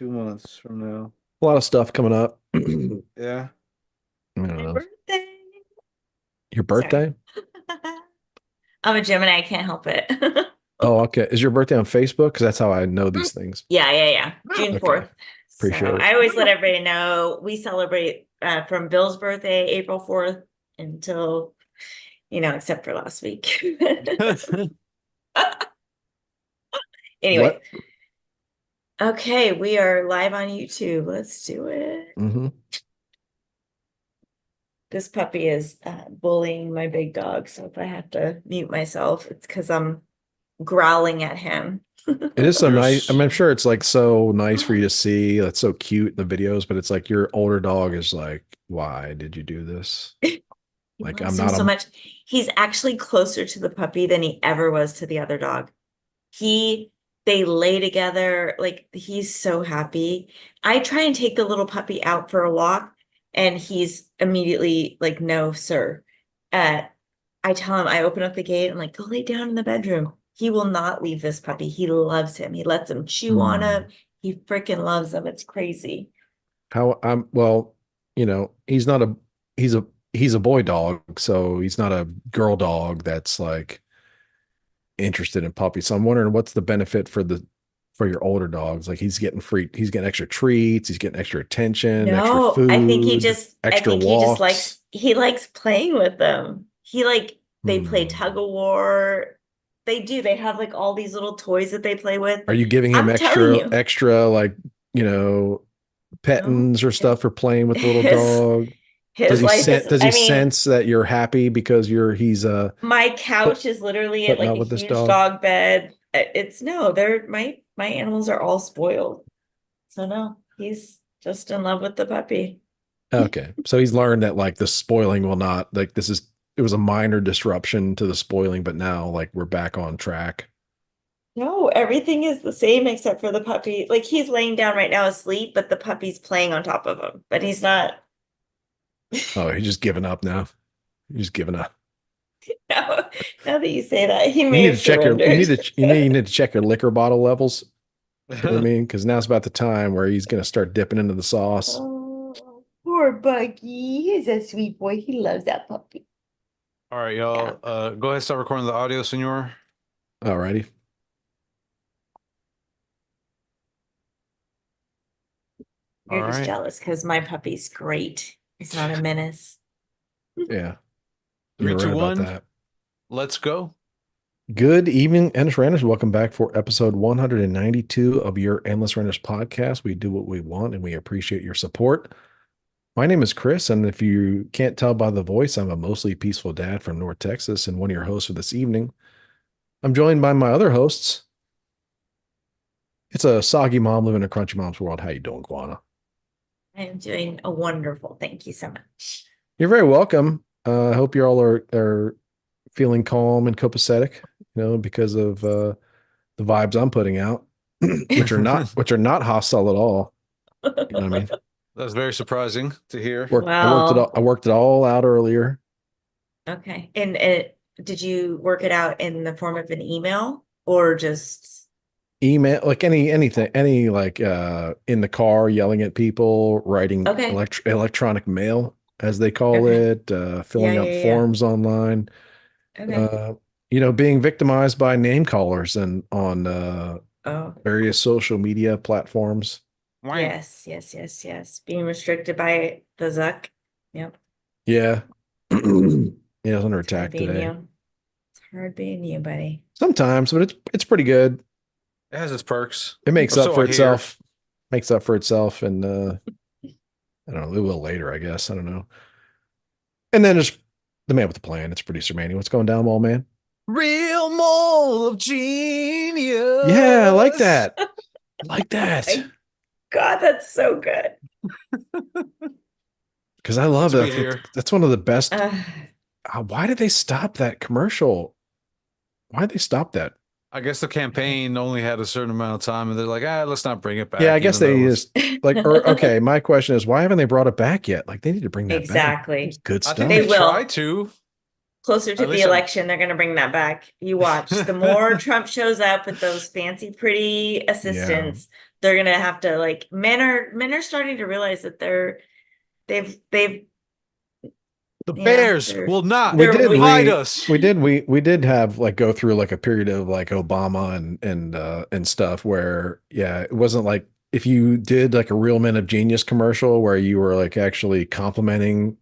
2 months from now. A lot of stuff coming up. I Yeah. don't My know. birthday. Your Sorry. birthday? I'm a Gemini. I can't help it. Oh, okay. Is your birthday on Facebook? Because that's how I know these things. Yeah. June Okay. 4th. So Appreciate it. I always let everybody know we celebrate from Bill's birthday, April 4th, until, except for last week. Anyways, What? okay, we are live on YouTube. Let's do it. Mm-hmm. This puppy is bullying my big dog, so if I have to mute myself, it's because I'm growling at him. It is so nice. I There's mean, I'm sure it's like so nice for you to see. That's so cute in the videos, but it's like your older dog is like, why did you do this? He Like, I'm loves him not so a, much. He's actually closer to the puppy than he ever was to the other dog. He, they lay together, like he's so happy. I try and take the little puppy out for a walk, and he's immediately like, no, sir. Uh, I tell him, I open up the gate, I'm like, go lay down in the bedroom. He will not leave this puppy. He loves him. He lets him chew on Hmm. him. He freaking loves him. It's crazy. How I'm, well, he's not a, he's a, he's a boy dog. So he's not a girl dog that's like interested in puppies. So I'm wondering what's the benefit for your older dogs? Like he's getting extra treats, he's getting extra attention, extra No, food, I extra think he just walks. he likes playing with them. They play tug Hmm. of war. They have like all these little toys that they play with. Are you giving him I'm telling extra you, extra like, you know, no, pettings or stuff for playing with the little his dog? his life is, Does he I mean, sense that you're happy because he's my put, couch is literally at putting like up a with this huge dog? dog bed. It's no, they're my animals are all spoiled. So no, he's just in love with the puppy. Okay. So he's learned that like the spoiling will not like it was a minor disruption to the spoiling, but now like we're back on track. No, everything is the same except for the puppy. Like he's laying down right now asleep, but the puppy's playing on top of him. But he's not. Oh, he's just giving up now. He's just giving up. Now, now that you say that, he You may need have to check your surrendered. you need to check your liquor bottle levels. You know what I mean? Because now's about the time where he's gonna start dipping into the sauce. Oh, poor Bucky. He's a sweet boy. He loves that puppy. All right, Yeah. y'all. Go ahead, start recording the audio, senor. Alrighty. All You're just right. jealous because my puppy's great. He's not a menace. Yeah, Three, you're two, right about one. that. Let's go. Good evening, Endless Ranters. Welcome back for episode 192 of your Endless Ranters podcast. We do what we want and we appreciate your support. My name is Chris, and if you can't tell by the voice, I'm a mostly peaceful dad from North Texas and one of your hosts for this evening. I'm joined by my other hosts. It's a soggy mom living in a crunchy mom's world. How you doing, Guana? I am doing a wonderful. Thank you so much. You're very welcome. I hope you all are feeling calm and copacetic, because of the vibes I'm putting out, which are not hostile at all. You know what I mean? That's very surprising to hear. Well, I worked it all out earlier. okay. And did you work it out in the form of an email or just Email, like anything, any like in the car yelling at people, writing okay? electronic mail as they call Okay. it, Yeah, filling out yeah, forms online, yeah. Okay. uh, being victimized by name callers and on Oh, various social media platforms. Wank. yes. Being restricted by the Zuck. Yep. Yeah. Yeah, I was under It's hard attack being today. you. It's hard being you, buddy. Sometimes, but it's pretty good. It has its perks, It makes or up so for I hear. itself. Makes up for itself, and I don't know, it will later, I guess. I don't know. And then just the man with the plan. It's producer Manny. What's going down, Mall Man? Real mole of Yeah, I like genius. that. I like that. My God, that's so good. Because I Good love to be that. here. That's one of the best. Uh, Why did they stop that commercial? Why did they stop that? I guess the campaign only had a certain amount of time, and they're like, let's not bring it Yeah, I back, guess even though they it's. just like, or okay, my question is, why haven't they brought it back yet? Like, they need to bring that back. It's exactly. good I think they They stuff. tried will. to. Closer to At the least I'm. election, they're going to bring that back. You watch. The more Trump shows up with those fancy, pretty Yeah. assistants, they're gonna have to like men are starting to realize that they've The you know Bears will not We they're did. weak. fight us. We did have like go through like a period of like Obama and stuff where it wasn't like if you did like a Real Men of Genius commercial where you were like actually complimenting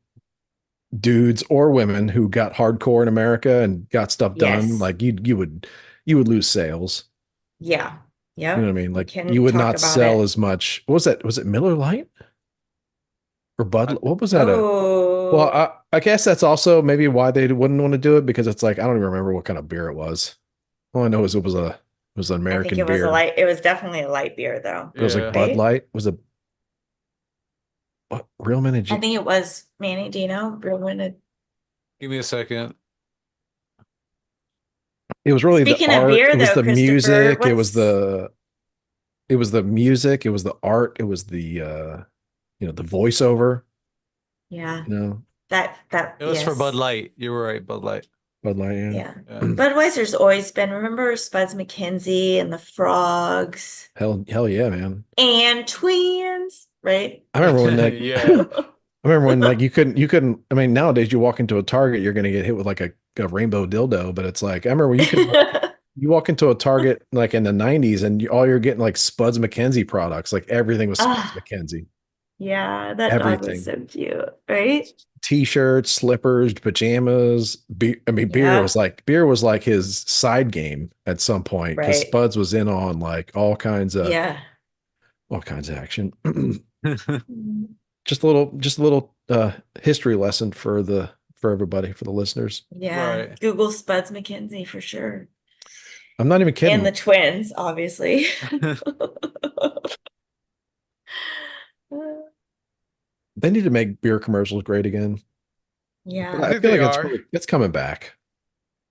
dudes or women who got hardcore in America and got stuff done, Yes. like you would lose sales. Yeah. You know Yep. what I mean? We Like you can would talk not about sell it. as much. What was that? Was it Miller Lite or Bud? I, What was that? Well, Oh, I guess that's also maybe why they wouldn't want to do it because it's like I don't even remember what kind of beer it was. All I know is it was an I think American it was beer. it was definitely a light beer though, It was like yeah. Bud right? Light. Was a what, Real Men of I think it was Manny Dino brewing. Give me a second. It was really the Speaking of art. beer It was though, the Christopher, music. It was the music. It was the art. It was the the voiceover. yeah, You know, It was for Bud yes. Light. You were right, Bud Light. Bud Light. Yeah. Yeah. Yeah. Budweiser's always been, remember Spuds McKenzie and the Frogs Hell yeah, man. and Twins, right? I remember when like Yeah. I remember when like you couldn't. I mean, nowadays you walk into a Target, you're gonna get hit with like a rainbow dildo. But it's like I remember when you walk into a Target like in the '90s, and all you're getting like Spuds McKenzie products. Like everything was Spuds Ah, McKenzie. yeah, that dog was Everything. so cute, right? T-shirts, slippers, pajamas. I mean, Yeah, beer was like his side game at some point because right. Spuds was in on like Yeah. all kinds of action. Mm, just a little history lesson for everybody, for the listeners. yeah. Right. Google Spuds McKenzie for sure. I'm not even And kidding. the twins, obviously. They need to make beer commercials great again. But Yeah. I I think feel they like are. it's coming back.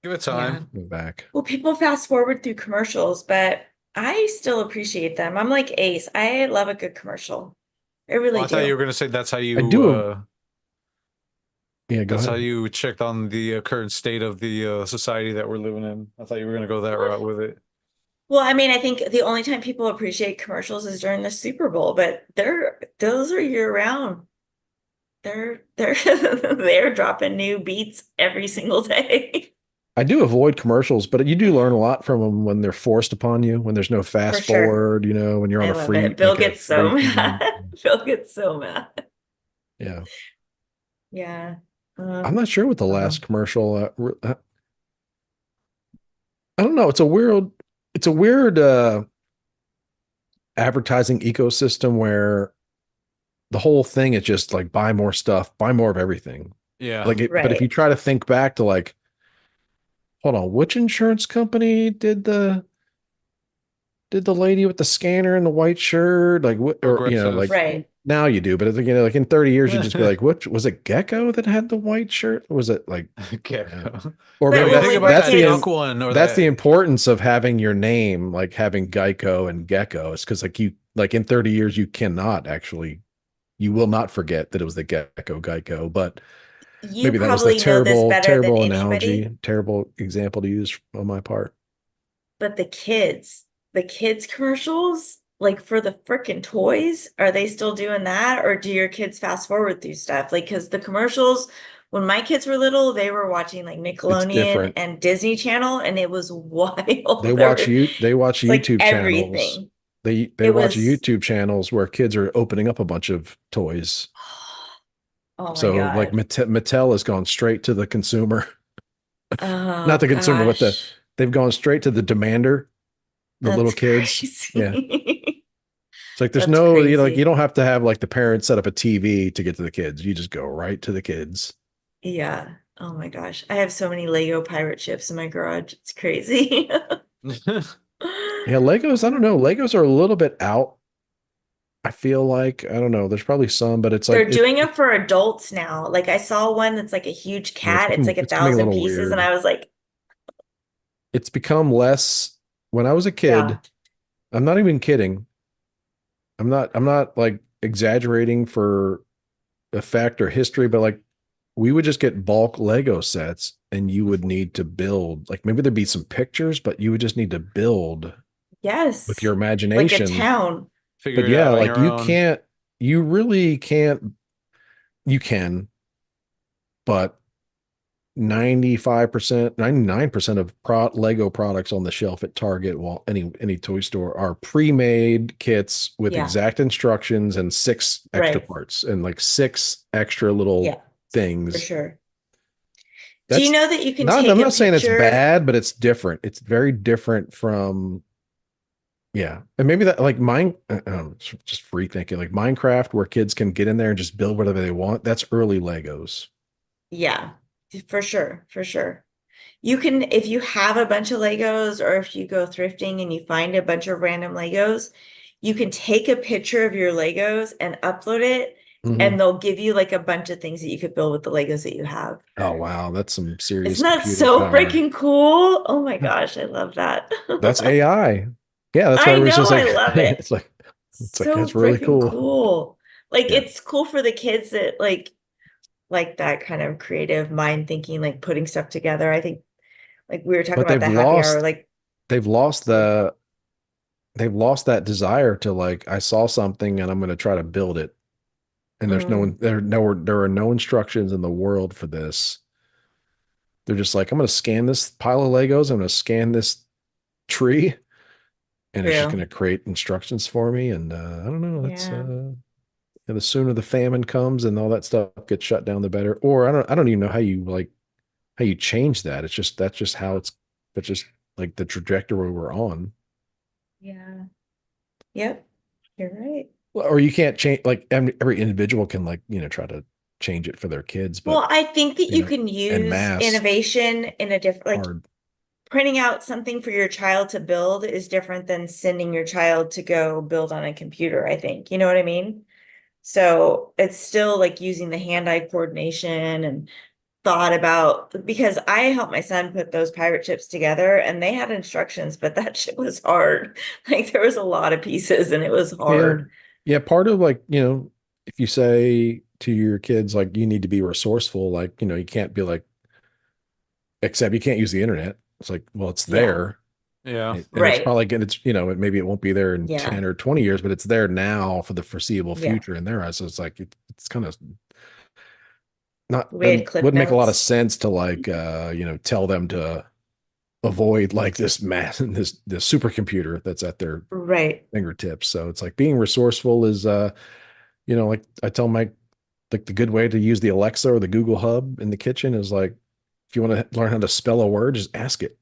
Give it Yeah. time. Coming back. Well, people fast forward through commercials, but I still appreciate them. I'm like Ace. I love a good commercial. I Oh, really I thought you do. were gonna say that's how I do. Yeah, go how ahead. you checked on the current state of the society that we're living in. I thought you were gonna go that route with it. Well, I mean, I think the only time people appreciate commercials is during the Super Bowl, but those are year round. They're they're dropping new beats every single day. I do avoid commercials, but you do learn a lot from them when they're forced upon you, when there's no For fast sure. forward, when you're on I a love it. free, Bill like a gets so free thing. mad. Bill gets so mad. Yeah. Yeah. I'm not sure what the Uh, last commercial, I don't know. It's a weird, advertising ecosystem where the whole thing is just like buy more stuff, buy more of everything. Yeah. But if you right. try to think back to like, hold on, which insurance company did the lady with the scanner and the white shirt like what, or like Progressive. Right. now you do, but like in 30 years you'd just be like, what was it, Gecko that had the white shirt? Or was it like, Okay. or But Yeah, maybe when you when think we about were that kids, duck one or that's the that. importance of having your name, like having Geico and Gecko. It's because like in 30 years you cannot actually, you will not forget that it was the Geico. But you maybe that was a probably know this better than terrible anybody, analogy, terrible example to use on my part. but the kids commercials, like for the freaking toys, are they still doing that? Or do your kids fast forward through stuff? Like, because the commercials, when my kids were little, they were watching like It's Nickelodeon different. and Disney Channel, and it was They wild. watch you. They watch It's like YouTube channels. everything. They It watch was, YouTube channels where kids are opening up a bunch of toys. oh my So like God. Mattel has gone straight to the consumer, not Oh the consumer, but gosh. they've gone straight to the demander, the little That's kids. Yeah, crazy. it's like there's That's no, like you crazy. don't have to have like the parents set up a TV to get to the kids. You just go right to the kids. Yeah. Oh my gosh. I have so many Lego pirate ships in my garage. It's crazy. Yeah, Legos. I don't know. Legos are a little bit out. I feel like I don't know. There's probably some, but it's like They're doing it for adults now. Like I saw one that's like a huge cat. It's like a it's becoming a thousand little pieces, and weird. I was like, It's become less. When I was a yeah. kid, I'm not even kidding. I'm not like exaggerating for effect or history, but like we would just get bulk Lego sets and you would need to build, like maybe there'd be some pictures, but you would just need to build with Yes. your Like a imagination. town. figure But it yeah, out on like your own. you really can't, you can, but 95%, 99% of Lego products on the shelf at Target, well, any toy store are pre-made kits with Yeah, exact instructions and six extra right. parts and like six extra little Yeah, for things. sure. Do you That's know that you can not, take I'm a not saying it's picture? bad, but it's different. It's very different from, yeah. And maybe that like mine, just free thinking, like Minecraft, where kids can get in there and just build whatever they want. That's early Legos. Yeah, for sure, for sure. You can, if you have a bunch of Legos or if you go thrifting and you find a bunch of random Legos, you can take a picture of your Legos and upload it, Mhm. and they'll give you like a bunch of things that you could build with the Legos that you have. Oh, wow. That's some serious Isn't that computing so power. freaking cool? Oh my gosh, I love that. That's AI. Yeah, that's why I it was just know, I like love it. it's like So that's really freaking cool. cool. Like Yeah. it's cool for the kids that like that kind of creative mind thinking, like putting stuff together. I think like we were talking But about the happy hour, like they've lost they've lost that desire to like I saw something and I'm going to try to build it. And there's no mm, one there are no instructions in the world for this. They're just like I'm going to scan this pile of Legos, I'm going to scan this tree and it's just going true. to create instructions for me and I don't know, that's Yeah. and the sooner the famine comes and all that stuff gets shut down the better. Or I don't even know how you change that. It's just that's just how it's that's just like the trajectory we're on. Yeah. Yep. You're right. Or you can't change like every individual can like try to change it for their kids, but Well, I think that you can en use masse innovation in a different, like hard. printing out something for your child to build is different than sending your child to go build on a computer, I think. You know what I mean? So it's still like using the hand-eye coordination and thought about, because I helped my son put those pirate ships together and they had instructions, but that shit was hard. Like there was a lot of pieces and it was Yeah. hard. Yeah, part of like if you say to your kids like you need to be resourceful, like you can't be like, except you can't use the internet. It's like, well, it's Yeah. there. Yeah. And it's Right. probably going to, maybe it won't be there in Yeah. 10 or 20 years, but it's there now for the foreseeable Yeah. future in their eyes. So it's like, it's kind of not, We had clip wouldn't make a lot of notes. sense to like, tell them to avoid like this mass, this supercomputer that's at their Right. fingertips. So it's like being resourceful is, like I tell my, like the good way to use the Alexa or the Google Hub in the kitchen is like, if you want to learn how to spell a word, just ask it.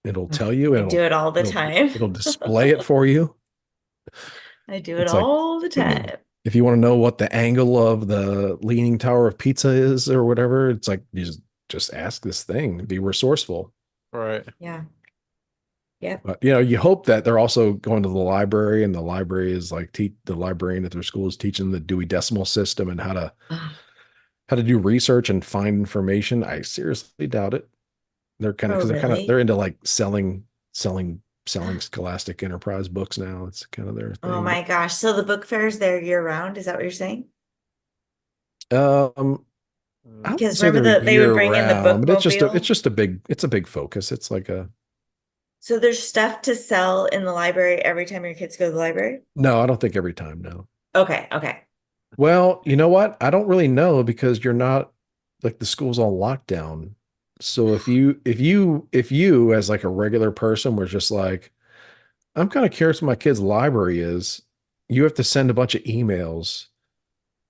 It'll tell you, I and do it all the it'll, time. it'll display it for you. I do it It's like all the time. if you want to know what the angle of the leaning tower of pizza is or whatever, it's like you just ask this thing. Be resourceful. Right. Yeah. Yep. But you hope that they're also going to the library, and the library is like the librarian at their school is teaching the Dewey Decimal System and Ah, how to do research and find information. I seriously doubt it. They're kind of oh, because they're really? into like selling Scholastic Enterprise books now. It's kind of their Oh thing. my gosh. So the book fair is there year round? Is that what you're saying? But I wouldn't Because say remember they're that they would year bring in the round, but it's bookmobile. just a big focus. It's like a So there's stuff to sell in the library every time your kids go to the library? no, I don't think every time, no. Okay, okay. Well, you know what? I don't really know because you're not like the school's on lockdown. So if you as like a regular person were just like, I'm kind of curious what my kid's library is, you have to send a bunch of emails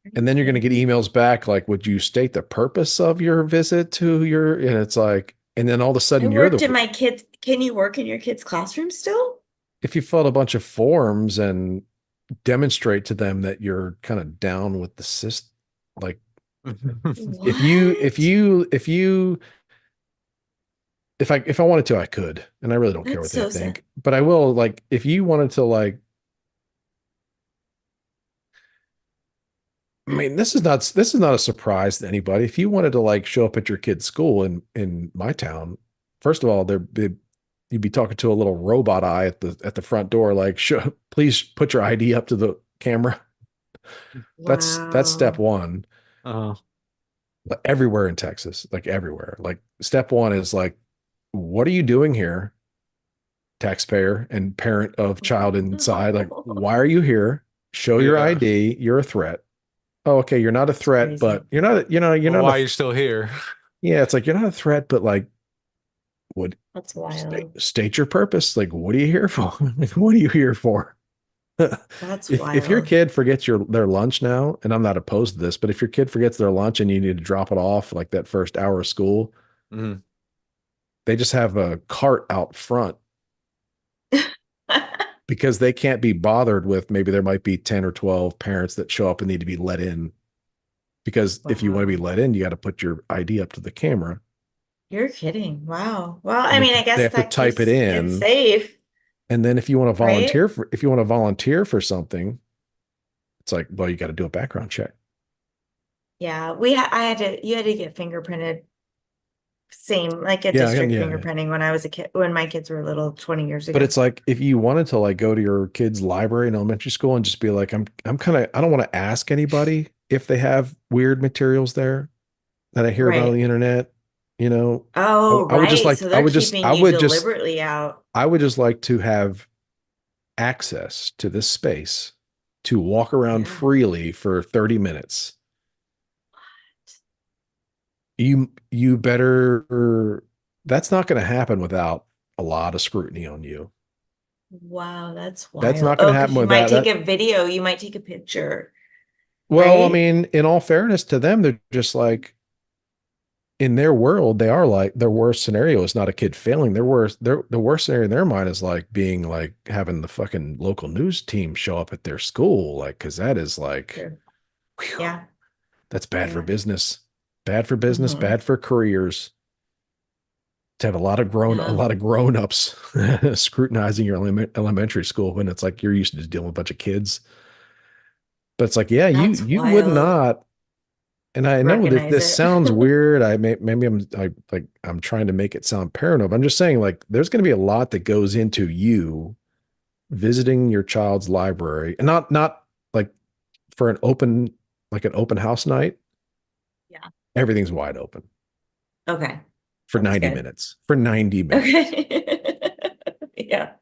Are you and then you're going to get kidding me? emails back like, would you state the purpose of your visit to your, and it's like, and then all of a I sudden you're the worked in my kids. Can you work in your kids' classroom still? if you fill out a bunch of forms and demonstrate to them that you're kind of down with the system, like What? if I wanted to, I could, and I really don't care That's what they so sad. think, but I will like if you wanted to like, I mean, this is not a surprise to anybody. If you wanted to like show up at your kid's school in my town, first of all, you'd be talking to a little robot eye at the front door, like, show, please put your ID up to the camera. That's step Wow. one. Uh, But everywhere in Texas, like everywhere. Like step one is like, what are you doing here? taxpayer and parent of child inside. Like, why are you here? Show your Yeah. ID. You're a threat. Oh, okay. You're not a threat, crazy. but you're not, you're But not why are a, you still here? yeah, it's like, you're not a threat, but like, what That's wild. state your purpose? Like, what are you here for? Like, what are you here for? That's If your wild. kid forgets their lunch now, and I'm not opposed to this, but if your kid forgets their lunch and you need to drop it off like that first hour of school, Mhm. they just have a cart out front because they can't be bothered with, maybe there might be 10 or 12 parents that show up and need to be let in. Because if you want to be Wow. let in, you got to put your ID up to the camera. You're kidding. Wow. Well, I And mean, I they guess have to that type it keeps kids in. safe, And then right? if you want to volunteer for something, it's like, well, you got to do a background check. Yeah, I had to, you had to get fingerprinted, same like a Yeah, district yeah. fingerprinting when I was a kid, when my kids were little 20 years But ago. it's like if you wanted to like go to your kid's library in elementary school and just be like, I'm kind of, I don't want to ask anybody if they have weird materials there that I hear about on Right. the internet. You know, Oh, I would just right. So they're keeping you deliberately out. I would just like to have access to this space to walk around Yeah. freely for 30 minutes. You better, that's not going to happen without a lot of scrutiny on you. Wow, that's That's wild. not going Oh, to happen because you might without take that. a video, you might take a picture, Well, I right? mean, in all fairness to them, they're just like, in their world, they are like, their worst scenario is not a kid failing. The worst scenario in their mind is like being like having the fucking local news team show up at their school. Like, cause that is like, True. whew, Yeah. that's bad for Yeah. business, bad for business, Hmm. bad for careers. To have a Yeah. lot of grown ups scrutinizing your elementary school when it's like you're used to just dealing with a bunch of kids. But it's like, yeah, That's you would wild. not. And I know that Recognize this it. sounds weird. Maybe I'm trying to make it sound paranoid. But I'm just saying, like, there's going to be a lot that goes into you visiting your child's library, and not like for an open house night. Yeah. Everything's wide open Okay. for That's 90 good. minutes. For 90 minutes, Okay. Yeah.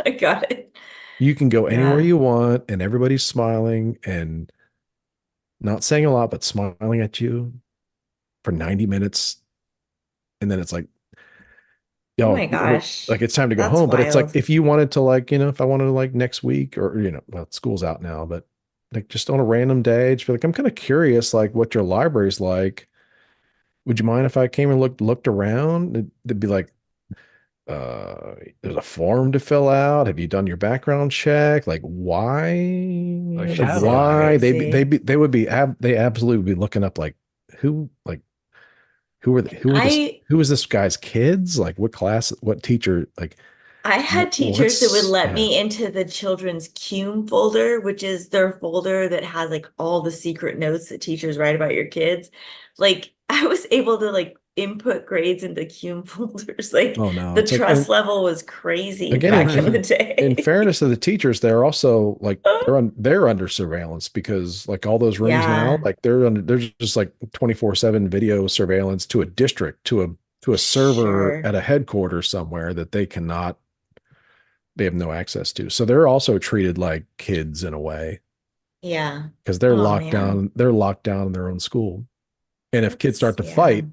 I got it. you can go anywhere Yeah. you want, and everybody's smiling and not saying a lot, but smiling at you for 90 minutes, and then it's like, Oh yo, my gosh. like it's time to go That's home. But it's like wild. if you wanted to, like, if I wanted to like next week, or well, school's out now, but like just on a random day, just be like, I'm kind of curious, like what your library's like. Would you mind if I came and looked around? It'd be like, there's a form to fill out. Have you done your background check? Like why? Like, Like That's have so why? I? crazy. They absolutely would be looking up like who like I who is this guy's kids? Like what class, what teacher, like I had teachers that would let yeah. me into the children's Cume folder, which is their folder that has like all the secret notes that teachers write about your kids. Like I was able to like input grades into Cume folders. Like Oh no, the it's like, trust level was crazy again, back in the in day. fairness to the teachers, they're also like they're under surveillance because like all those rooms now, Yeah, like there's just like 24/7 video surveillance to a district, to a server sure. at a headquarters somewhere that they have no access to. So they're also treated like kids in a way Yeah. because Oh man. they're locked down in their own school. And if kids That's start to yeah. fight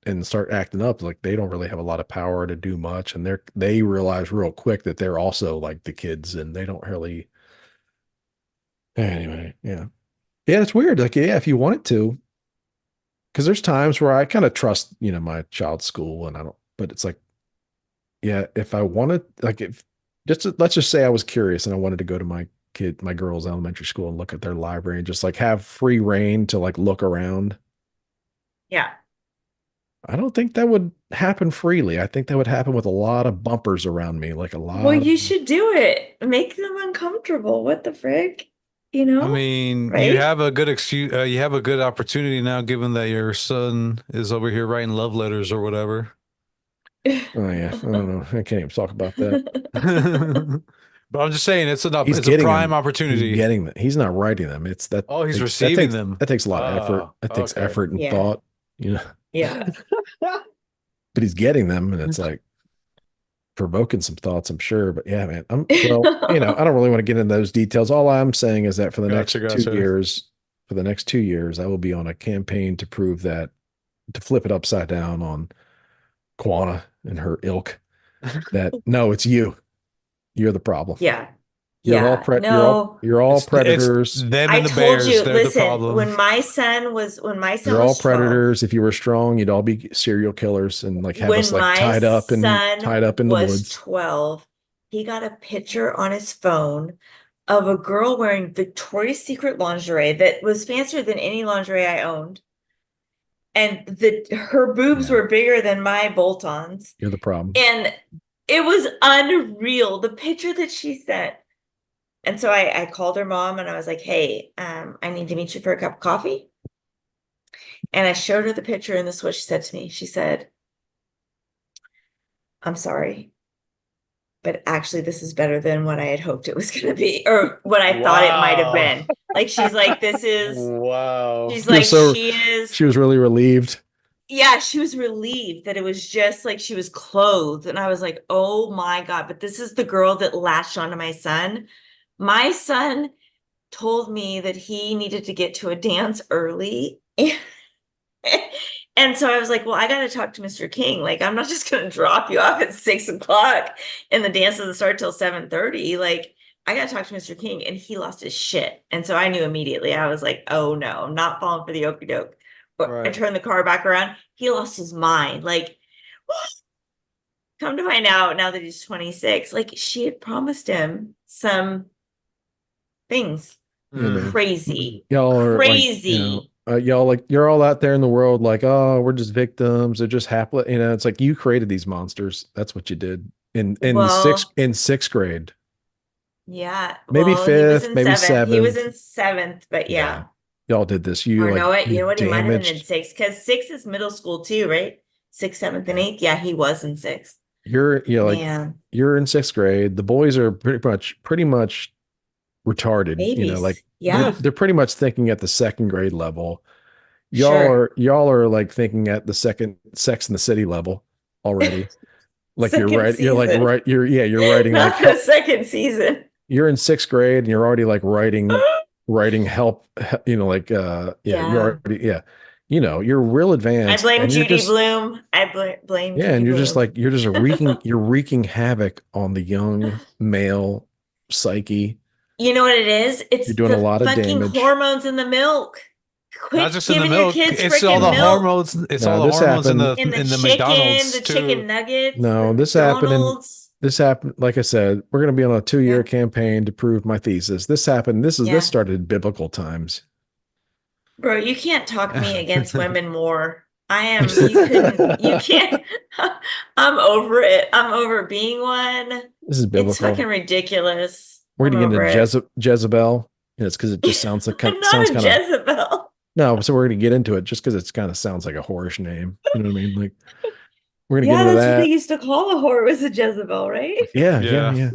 and start acting up, like they don't really have a lot of power to do much, and they realize real quick that they're also like the kids, and they don't really. Anyway, yeah, yeah, it's weird. Like, yeah, if you wanted to, because there's times where I kind of trust, my child's school, and I don't. But it's like, yeah, if I wanted, like, if let's just say I was curious and I wanted to go to my girl's elementary school and look at their library and just like have free reign to like look around. Yeah. I don't think that would happen freely. I think that would happen with a lot of bumpers around me, like a Well, lot of. you should do it. Make them uncomfortable. What the frick? I mean, you Right? have a good excuse. You have a good opportunity now, given that your son is over here writing love letters or whatever. Oh yeah, I don't know. I can't even talk about that. But I'm just saying, He's it's a getting prime them. He's opportunity. getting them. He's not writing them. It's Oh, he's receiving them. that takes a lot of effort. Oh, That takes okay. effort and Yeah. thought, Yeah. but he's getting them, and it's like, provoking some thoughts, I'm sure. But yeah, man, well, I don't really want to get into those details. All I'm saying is that for the Gotcha, next 2 gotcha. years, I will be on a campaign to prove that, to flip it upside down on Quana and her ilk, that no, it's you. You're the problem. Yeah. You're all Yeah. No, you're all It's predators. them I and the told Bears. you, They're the listen, problem. when my son You're all was 12, predators. If you were strong, you'd all be serial killers and like have us when like my son tied up in the was woods. 12, he got a picture on his phone of a girl wearing Victoria's Secret lingerie that was fancier than any lingerie I owned. And her boobs Yeah, were bigger than my bolt-ons. you're the problem. And it was unreal, the picture that she sent. And so I called her mom and I was like, hey, I need to meet you for a cup of coffee. And I showed her the picture, and this is what she said to me. She said, I'm sorry, but actually this is better than what I had hoped it was going to be, or what I thought it might have Wow. been. Like, she's like, Wow. she's She was like, so she is, she was really relieved. yeah, she was relieved that it was just like she was clothed. And I was like, oh my God, but this is the girl that latched onto my son. My son told me that he needed to get to a dance early. And so I was like, well, I got to talk to Mr. King. Like, I'm not just going to drop you off at 6 o'clock and the dance doesn't start till 7:30. Like, I got to talk to Mr. King, and he lost his shit. And so I knew immediately. I was like, oh no, I'm not falling for the okie doke. But I Right. turned the car back around. He lost his mind. Like, come to find out now that he's 26, like, she had promised him some things. Yeah, man. Crazy, Y'all are like, crazy. y'all like, you're all out there in the world like, oh, we're just victims. They're just hapless. It's like you created these monsters. That's what you did Well, in sixth grade, yeah. maybe Well, he was fifth, in maybe seventh. He was seventh. in seventh, but Yeah, yeah. y'all did this. You Or like no, what? You you know what? He might have been in damaged. sixth, because sixth is middle school too, right? Sixth, seventh, and Yeah, eighth. Yeah, he was in sixth. you're like Man, you're in sixth grade. The boys are pretty much retarded. Like babies. Yeah, they're pretty much thinking at the second grade level. sure. Y'all are like thinking at the second Sex in the City level already. Like you're Second right. You're like season, right. You're writing like not the help. second season. You're in sixth grade and you're already like writing help. Like yeah, you're Yeah. already yeah. You're real I advanced blame and you're Judy just Bloom. Blame yeah, Judy and you're just Bloom. like you're wreaking havoc on the young male psyche. You know what it is? You're It's doing a the lot of fucking damage. hormones in the milk. Not Quit just in the giving your milk. kids It's all freaking the milk. hormones. It's all No, the this hormones in happened. the In in the McDonald's the too. chicken nuggets, the No, McDonald's. this happened. Like I said, we're going to be on a 2-year Yeah. campaign to prove my thesis. This happened. This Yeah. started in biblical times. Bro, you can't talk me against women more. You can't. I'm over it. I'm over being one. This is It's fucking biblical. ridiculous. We're I'm going to get over into it. Jezebel. It's because it just sounds like I'm not sounds a kind of Jezebel. no. So we're going to get into it just because it's kind of sounds like a whorish name. You know what I mean? Like we're going to get Yeah, into that's what they that. used to call a whore, was a Jezebel, right? Yeah, yeah, Yeah. yeah.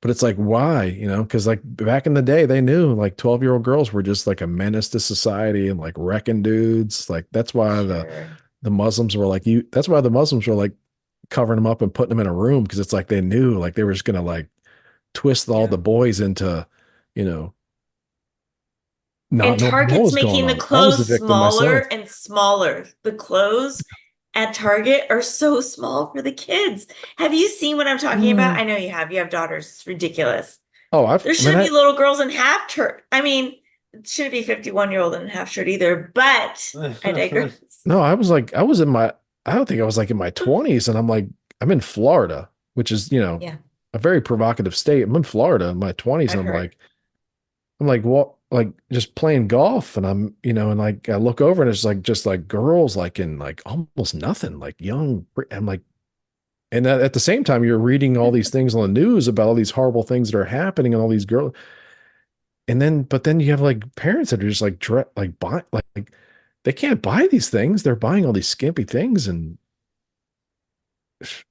But it's like, why? Because like back in the day, they knew like 12-year-old girls were just like a menace to society and like wrecking dudes. Like that's why Sure. the Muslims were like you. That's why the Muslims were like covering them up and putting them in a room because it's like they knew like they were just gonna like twist all Yeah. the boys into, you know, And not knowing what Target's was going making the on. I was the clothes victim smaller myself. and smaller. The clothes at Target are so small for the kids. Have you seen what I'm talking about? Mm. I know you have. You have daughters. It's ridiculous. Oh, There shouldn't be little girls in half shirt. I mean, it shouldn't be 51-year-old in half shirt either, but I digress. no, I don't think I was like in my 20s, and I'm like, I'm in Florida, which is, Yeah, a very provocative state. I'm in Florida in my 20s, I've and heard. I'm like, what, like just playing golf, and and like I look over and it's like just like girls like in like almost nothing, like young. I'm like, and at the same time, you're reading all these things on the news about all these horrible things that are happening and all these girls. And then, but then you have like parents that are just like, like buy, like they can't buy these things. They're buying all these skimpy things. And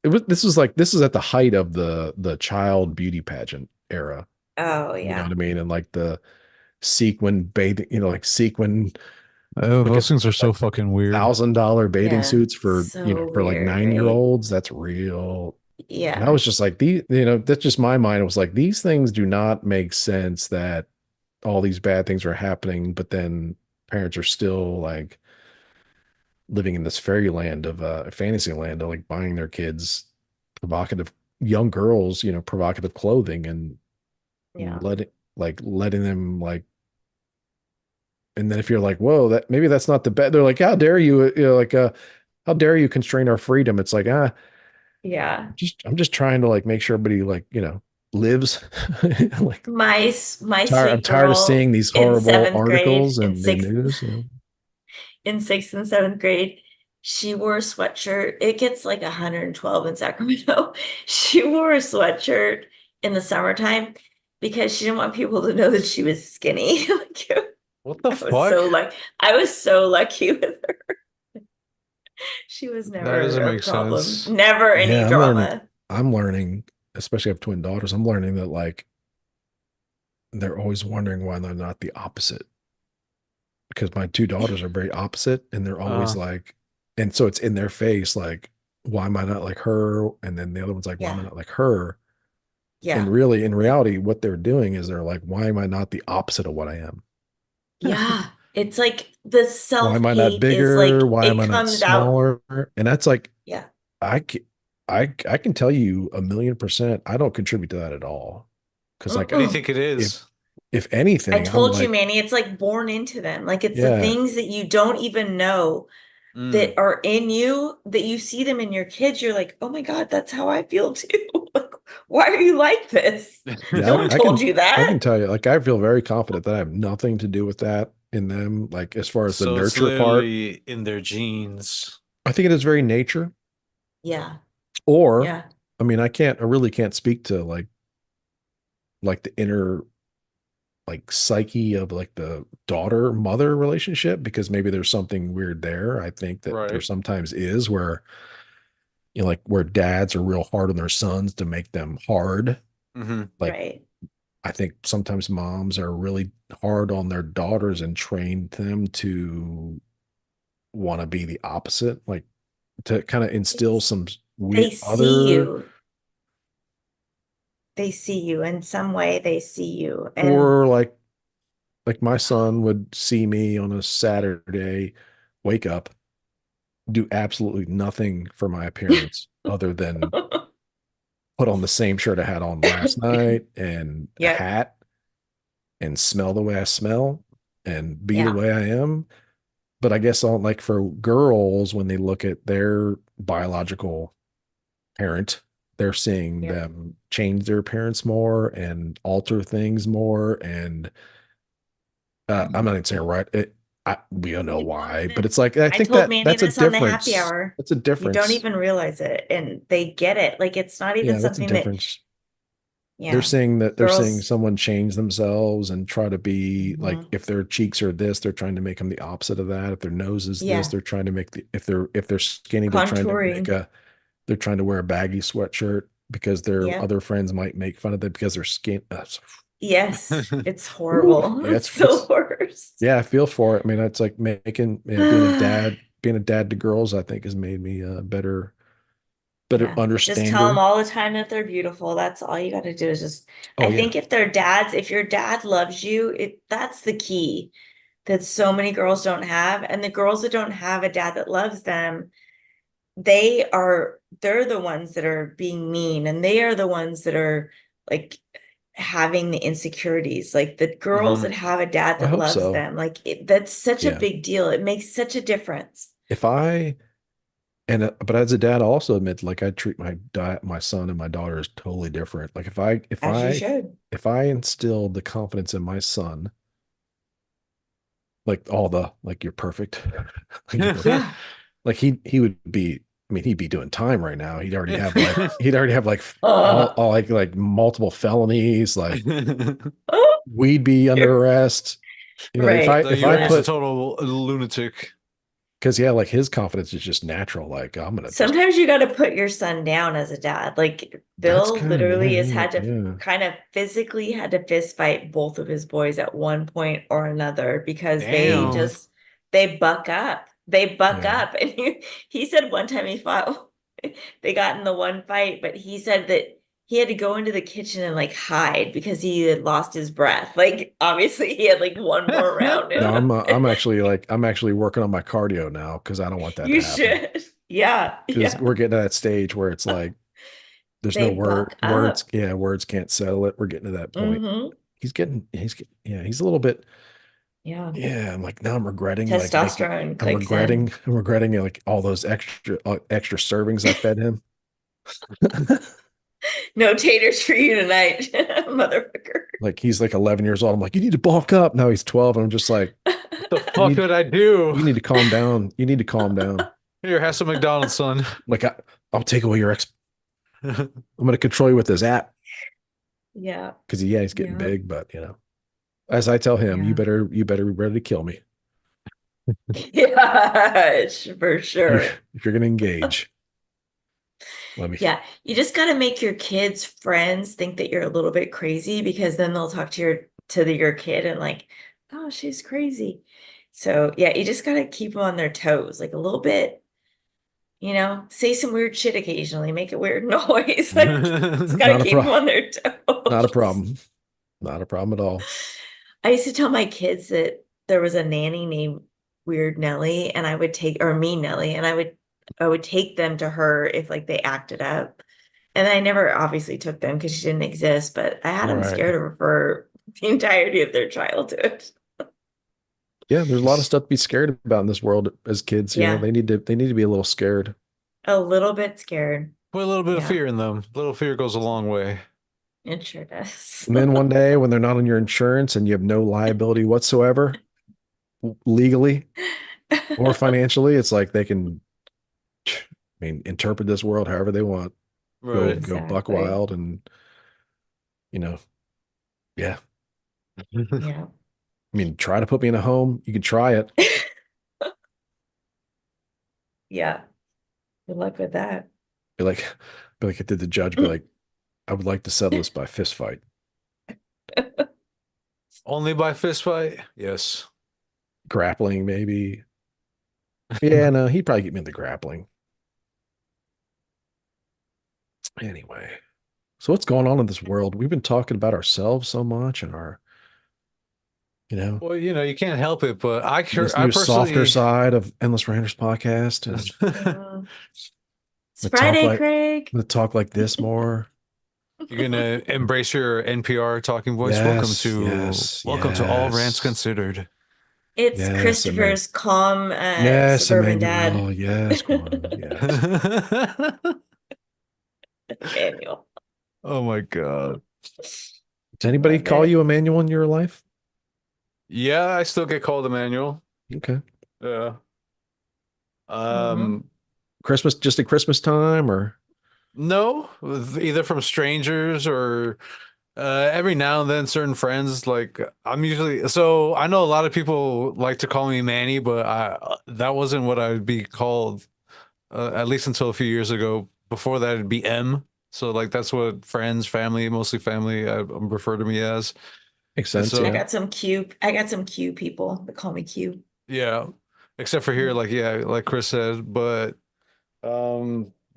this is at the height of the child beauty pageant era. Oh, You know yeah. what I mean? And like the sequin bathing, like sequin, Oh, look at those things are so like fucking weird. $1,000 bathing Yeah. suits for, So for like weird, right? 9-year-olds. That's real. And I Yeah. was just like, that's just my mind. It was like, these things do not make sense that all these bad things are happening, but then parents are still like living in this fairyland of fantasy land of like buying their kids provocative young girls, provocative clothing and Yeah. letting them like, and then if you're like, whoa, that maybe that's not the best, they're like, how dare you, how dare you constrain our freedom? It's like, Yeah. I'm just trying to like make sure everybody like, lives. Like My I'm sweet tired of girl seeing these in horrible seventh grade, articles and the news. in sixth and seventh grade, she wore a sweatshirt. It gets like 112 in Sacramento. She wore a sweatshirt in the summertime because she didn't want people to know that she was skinny. Like, What the I was fuck? so lucky. I was so lucky with her. She was That never doesn't a make problem. sense. Never any Yeah, drama. I'm learning, especially I have twin daughters. I'm learning that like they're always wondering why they're not the opposite. Because my two daughters are very opposite and they're always Uh, like, and so it's in their face, like, why am I not like her? And then the other one's like, why am I Yeah. not like her? And Yeah. really, in reality, what they're doing is they're like, why am I not the opposite of what I am? Yeah. It's like the Why am I not self-hate is bigger? like Why am it I not comes out. smaller? And that's like, Yeah. I can, I can tell you 1,000,000%, I don't contribute to that at all. Because like, what do you Mm-mm. think it if is? if I anything, I'm told you, like, Manny, it's like born into them. Like it's the yeah, things that you don't even know Mm. that are in you that you see them in your kids. You're like, oh my God, that's how I feel too. Like, why are you like this? yeah, No one told you I can that. tell you, like, I feel very confident that I have nothing to do with that in them. Like, as far as the So it's nurture part, literally in their genes. I think it is very nature. Yeah. Or, Yeah. I mean, I really can't speak to like the inner like psyche of like the daughter mother relationship because maybe there's something weird there. I think that there Right. sometimes is where like where dads are real hard on their sons to make them hard. Hmm. Like Right. I think sometimes moms are really hard on their daughters and train them to want to be the opposite, like to kind of instill It's, some they weird see other you. They see you in some way. They see you. And or like my son would see me on a Saturday, wake up, do absolutely nothing for my appearance other than put on the same shirt I had on last night and a Yep. hat and smell the way I smell and be the Yeah. way I am. But I guess on like for girls, when they look at their biological parent, they're seeing Yep. them change their appearance more and alter things more. And I'm not even saying right. We don't know You don't why, but even, it's like I I think told that Manny that's a this on the happy difference. hour. That's a You don't difference. even realize it. And they get it. Like it's not even Yeah, that's a something that, difference. They're yeah, saying that they're seeing girls. someone change themselves and try to be like Mhm. if their cheeks are this, they're trying to make them the opposite of that. If their nose is this, Yeah. they're trying to make if they're skinny, they're trying to make Contouring. they're trying to wear a baggy sweatshirt because their Yeah. other friends might make fun of them because they're skin. Yes. It's Whew, horrible. yeah, It's the worst. yeah, I feel for it. I mean, it's like making being a dad to girls, I think has made me a better Yeah. Just tell them understander. all the time that they're beautiful. That's all you got to do is just, Oh I yeah. think if their dads, if your dad loves you, that's the key that so many girls don't have. And the girls that don't have a dad that loves them, they're the ones that are being mean and they are the ones that are like having the insecurities. Like the girls Hmm. that have a dad I that hope loves so. them, like that's such a Yeah. big deal. It makes such a difference. If I and but as a dad, I also admit like I treat my son and my daughter is totally different. Like As you should. if I instilled the confidence in my son, like all the like you're perfect, Yeah. like he would be. I mean, he'd be doing time right now. He'd already have like Uh, all like multiple felonies. Like we'd be under arrest. You know, right. So if you I raised a put total lunatic. because yeah, like his confidence is just natural. Like I'm gonna just Sometimes you got to put your son down as a dad. Like that's Bill kind of literally has yeah had to yeah kind of physically had to fist fight both of his boys at one point or another because Damn. they buck up. They buck yeah. up. And he said one time he fought they got in the one fight, but he said that he had to go into the kitchen and like hide because he had lost his breath. Like obviously he had like one more round in No, him. I'm actually working on my cardio now because I don't want that to You happen. should. Yeah, Because yeah. we're getting to that stage where it's like there's no They buck words. up. Yeah, words can't settle it. We're getting to that point. Hmm. Yeah, he's a little bit. Yeah. Yeah, I'm like now I'm regretting like making. Testosterone clicks in. I'm regretting like all those extra servings I fed him. No taters for you tonight, motherfucker. Like he's like 11 years old. I'm like, you need to bulk up. Now he's 12, and I'm just like, What the you fuck need did I do? you need to calm down. You need to calm down. Here, have some McDonald's, son. Like I'll take away your I'm gonna control you with this app Yeah, because yeah, he's getting yeah, big, but as I tell him, yeah. you better be ready to kill me. Yeah, for sure. If you're gonna engage. Let me. Yeah, you just got to make your kids' friends think that you're a little bit crazy because then they'll talk to your kid and like, oh, she's crazy. So yeah, you just got to keep them on their toes, like a little bit, say some weird shit occasionally, make a weird noise. Like, just got to Not a keep them problem. on their Not a toes. problem. Not a problem at all. I used to tell my kids that there was a nanny named Weird Nelly, and I would take, or Mean Nelly, and I would take them to her if like they acted up. And I never obviously took them because she didn't exist, but I had them Right. scared of her for the entirety of their childhood. Yeah, there's a lot of stuff to be scared about in this world as kids. Yeah, They need to be a little scared. a little bit scared. Put a little bit of Yeah, fear in them. A little fear goes a long way. it sure does. And then one day when they're not on your insurance and you have no liability whatsoever, legally or financially, it's like they can, I mean, interpret this world however they want. Right. Go buck Exactly. wild and you know, yeah. Yeah. I mean, try to put me in a home. You could try it. Yeah. Good luck with that. Be like, did the judge be like, I would like to settle this by fist fight. Only by fist fight? Yes. Grappling, maybe. Yeah, no, he'd probably get me into grappling. Anyway, so what's going on in this world? We've been talking about ourselves so much and our, you know, Well, you can't help it, but this I new softer personally side of Endless Ranters podcast, and Yeah. It's we talk Friday, like Craig. we talk like this more. you're gonna embrace your NPR talking voice. Welcome to All Rants Yes, Considered. It's yes, Christopher's calm yes, suburban dad. Emmanuel, yes, Quan, yes. Manual. Oh my God. Does anybody Love call it. you Emmanuel in your life? Yeah, I still get called Emmanuel. Okay, Yeah. Mhm. Christmas, just at Christmas time, or No, either from strangers or every now and then certain friends. Like I'm usually so I know a lot of people like to call me Manny, but that wasn't what I would be called at least until a few years ago. Before that, it'd be M. So like that's what friends, family, mostly family, refer to me as. makes And sense? I so Yeah, got some Q people that call me Q. yeah, except for here, like yeah, like Chris said, but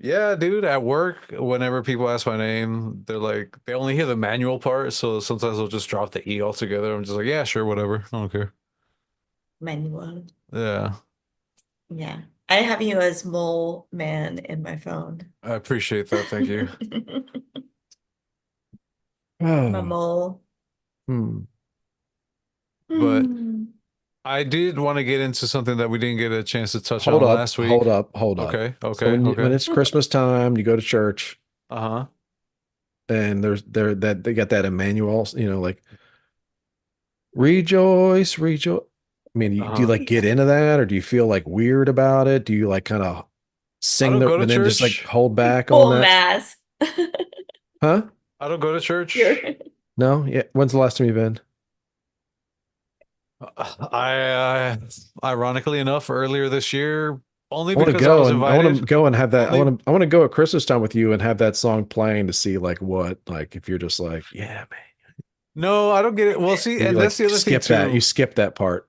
yeah, dude, at work, whenever people ask my name, they're like they only hear the manual part, so sometimes they'll just drop the E altogether. I'm just like, yeah, sure, whatever. I don't care. Manuel. Yeah, Yeah. I have you as mole man in my phone. I appreciate that. Thank you. My Oh, mole. hmm. But Hmm. I did want to get into something that we didn't get a chance to touch on last week. Hold up. Okay, So okay, when okay. it's Christmas time, you go to church, Uh-huh. and they got that Emmanuel, like rejoice, rejoice. I mean, do you Uh-huh. like get into that, or do you feel like weird about it? Do you like kind of I sing don't the go to and then just like church. hold back on Full that? mass. Huh? I don't go to church. You're No? Yeah. When's the last time you've been? Ironically enough, earlier this year, only I want to because I go was and I want to invited. go and have that. Only I want to go at Christmas time with you and have that song playing to see like what like if you're just like yeah man No, I don't get it. Well, see, you and that's like the other thing skip that you too. skip that part.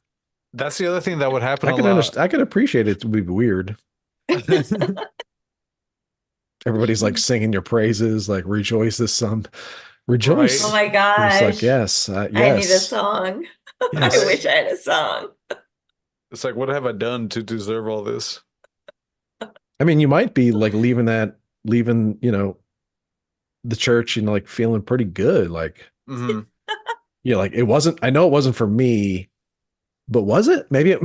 That's the other thing that would happen I a can lot. understand. I can appreciate it to be weird. Everybody's like singing your praises, like rejoice this son, Right. Oh rejoice. my You're just like, gosh. yes, I need a yes, song. I Right. yes. wish I had a song. It's like, what have I done to deserve all this? I mean, you might be like leaving, the church, like feeling pretty good. Like, Hmm. like it wasn't, I know it wasn't for me, but was it? Maybe it,